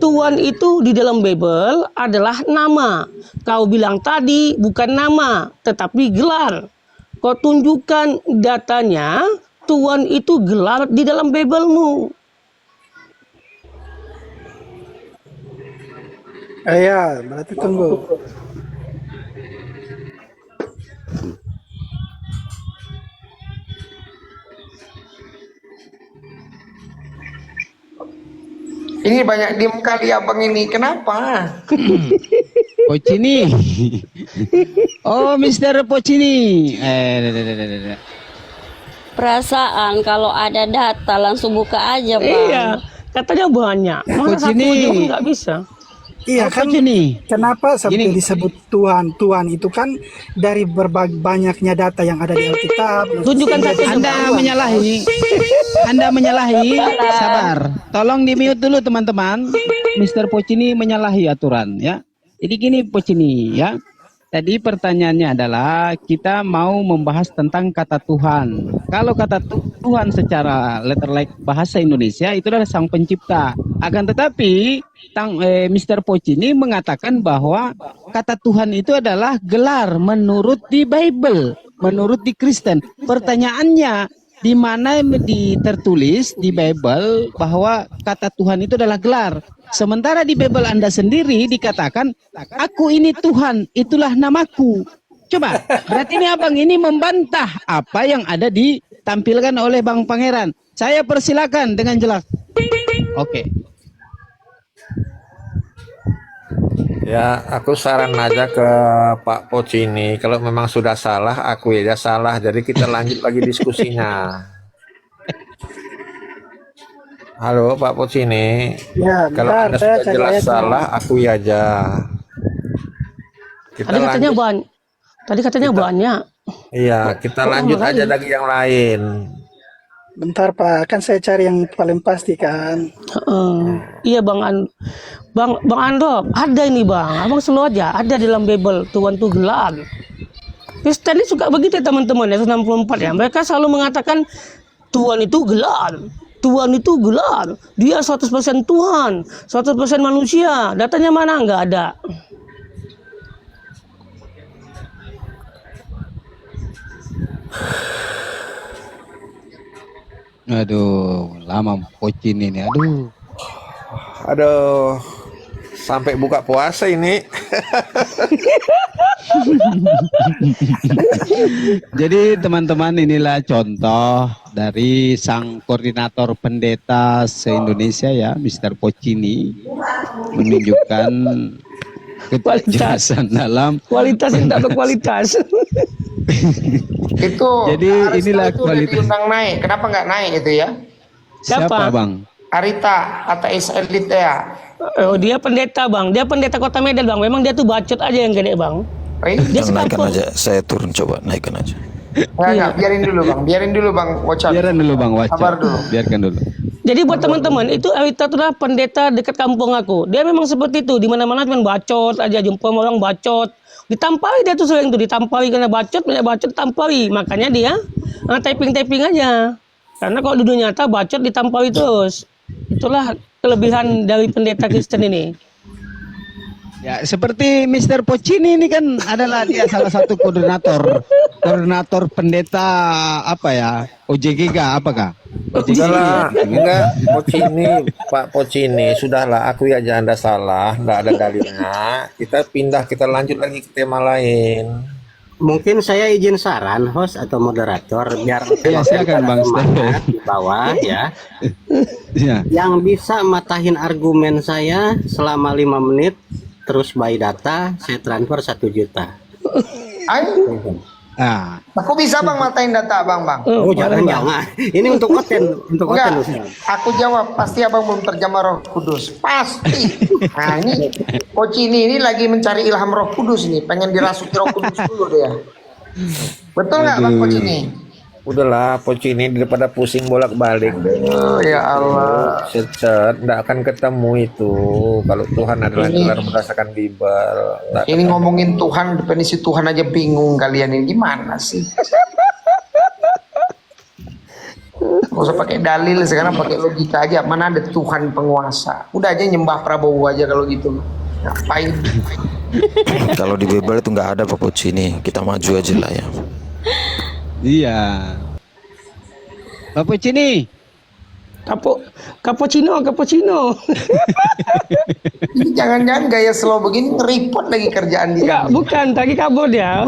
Tuhan itu di dalam Bible adalah nama. Kau bilang tadi bukan nama, tetapi gelar. Kau tunjukkan datanya, Tuhan itu gelar di dalam Bible-mu. Ya, berarti tunggu. Ini banyak diem kali abang ini. Kenapa? Pocini. Oh, Mr. Pocini. Perasaan kalau ada data langsung buka aja, Bang. Iya, katanya banyak. Masa satu aja nggak bisa. Iya kan, kenapa sampai disebut Tuhan? Tuhan itu kan dari berbagai banyaknya data yang ada di Alkitab. Tunjukkan saja. Anda menyalahi. Anda menyalahi. Sabar. Tolong di-mute dulu teman-teman. Mr. Pocini menyalahi aturan ya. Jadi gini Pocini ya. Tadi pertanyaannya adalah kita mau membahas tentang kata Tuhan. Kalau kata Tuhan secara letter like bahasa Indonesia itu adalah Sang Pencipta. Akan tetapi Mr. Pocini mengatakan bahwa kata Tuhan itu adalah gelar menurut di Bible, menurut di Kristen. Pertanyaannya, di mana tertulis di Bible bahwa kata Tuhan itu adalah gelar? Sementara di Bible Anda sendiri dikatakan, aku ini Tuhan, itulah namaku. Coba, berarti ini abang ini membantah apa yang ada ditampilkan oleh Bang Pangeran. Saya persilakan dengan jelas. Oke. Ya, aku saran aja ke Pak Pocini, kalau memang sudah salah, aku aja salah. Jadi kita lanjut lagi diskusinya. Halo Pak Pocini, ya, kalau Anda sudah jelas salah, akui aja. Kita Tadi katanya banyak. Iya, kita lanjut aja lagi yang lain. Bentar Pak, kan saya cari yang paling pasti kan. Iya Bang Ando, ada ini Bang. Abang selalu aja ada di dalam Bible Tuhan itu gelar. Kristen ini suka begitu teman-teman ya 94 ya. Mereka selalu mengatakan Tuhan itu gelar. Tuhan itu gelar. Dia 100% Tuhan, 100% manusia. Datanya mana? Nggak ada. Aduh, lama Pocini ini. Aduh, sampai buka puasa ini. Jadi teman-teman, inilah contoh dari sang koordinator pendeta se-Indonesia ya, Mr. Pocini, menunjukkan kejelasan dalam kualitas yang tak berkualitas. Itu jadi inilah itu kualitas. diundang naik. Kenapa nggak naik itu ya? Siapa Bang? Arita atau Elit ya? Oh, dia pendeta Bang. Dia pendeta Kota Medan Bang. Memang dia tuh bacot aja yang gede Bang. Dia naikkan aja, saya turun coba naikkan aja. Enggak, biarin dulu Bang Wacot. Biarin dulu Bang Wacot. Sabar dulu. Biarkan dulu. Jadi buat teman-teman, itu Arita itulah pendeta dekat kampung aku. Dia memang seperti itu, di mana-mana cuma bacot aja, jumpa orang bacot. Ditampari dia tuh sering tuh, ditampari karena bacot, banyak bacot ditampari. Makanya dia typing-typing aja. Karena kalau di dunia nyata bacot ditampari terus. Itulah kelebihan dari pendeta Kristen ini. Ya, seperti Mr. Pocini ini kan adalah dia salah satu koordinator pendeta apa ya, OJGK apakah? Sudahlah, enggak Pak Pocini, sudahlah, aku aja Anda salah, enggak ada dalilnya. Kita lanjut lagi ke tema lain. Mungkin saya izin saran host atau moderator biar silakan Bang Stephen di bawah ya. Ya. Yang bisa matahin argumen saya selama 5 menit terus by data saya transfer 1 juta. Ah, Aku bisa bang matain data bang. Oh, jangan. Ini untuk Oten, Enggak, Ustaz. aku jawab pasti abang belum terjemah Roh Kudus. Pasti. Nah ini Pocini ini lagi mencari ilham Roh Kudus nih, pengen dirasuki Roh Kudus dulu dia. Betul nggak bang Pocini? Udahlah, Pocini daripada pusing bolak-balik. Oh, ya Allah. Cet, nggak akan ketemu itu. Kalau Tuhan adalah gelar berdasarkan Bible. Nggak Ini ngomongin Tuhan, definisi Tuhan aja bingung kalian ini gimana sih? Gak usah pakai dalil, sekarang pakai logika aja. Mana ada Tuhan penguasa? Udah aja nyembah Prabowo aja kalau gitu. Ngapain? Kalau di Bible itu nggak ada Pak Pocini, kita maju aja lah ya. iya. Bapak Cini, Cappuccino. Ini jangan-jangan gaya slow begini ngeripot lagi kerjaan dia. Enggak, bukan, tadi kabur dia.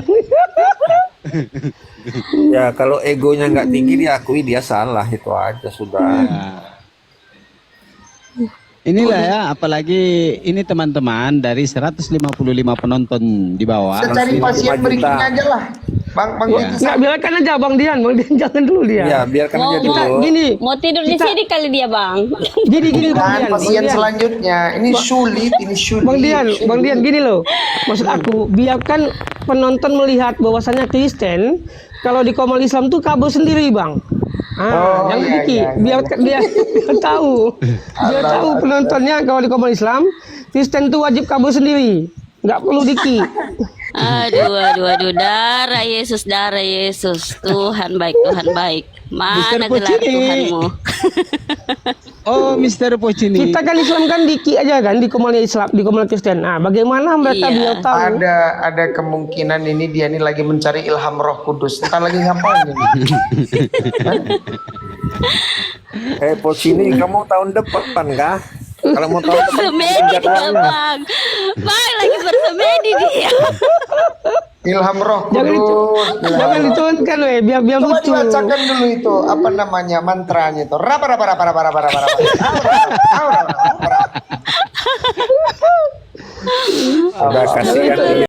Ya kalau egonya nggak tinggi diakui dia salah, itu aja sudah. inilah ya, apalagi ini teman-teman dari 155 penonton di bawah. Kita cari pasien berikutnya aja lah. Bang Enggak, biarkan aja Bang Dian jangan dulu dia. Ya, biarkan aja dulu. Gini, Mau tidur di sini kali dia, Bang. gini Bang Dian. pasien selanjutnya. Ini sulit. Bang Dian gini loh. Maksud aku, biarkan penonton melihat bahwasannya Kristen kalau di Komal Islam tuh kabur sendiri, Bang. Yang Diki, biar tahu. Biar tahu penontonnya kalau di Komal Islam, Kristen tuh wajib kabur sendiri. Nggak perlu Diki. Aduh, darah Yesus, Tuhan baik. Mana Mr. gelar Pocini. Tuhanmu? Oh, Mr. Pocini. Kita kan Islam kan Diki aja kan di Komal Islam, di Komal Kristen. Nah, bagaimana mereka biar tahu? Ada kemungkinan ini dia nih lagi mencari ilham Roh Kudus. Entar lagi ngapain ini? Pocini, kamu tahun depan kah? Kalau mau tahun depan Bersemedi dia, Bang. Bang lagi bersemedi dia. Ilham Roh Kudus. Jangan diturunkan biar Coba lucu. dibacakan dulu itu apa namanya mantranya itu. Rapa. Udah kasihan dia.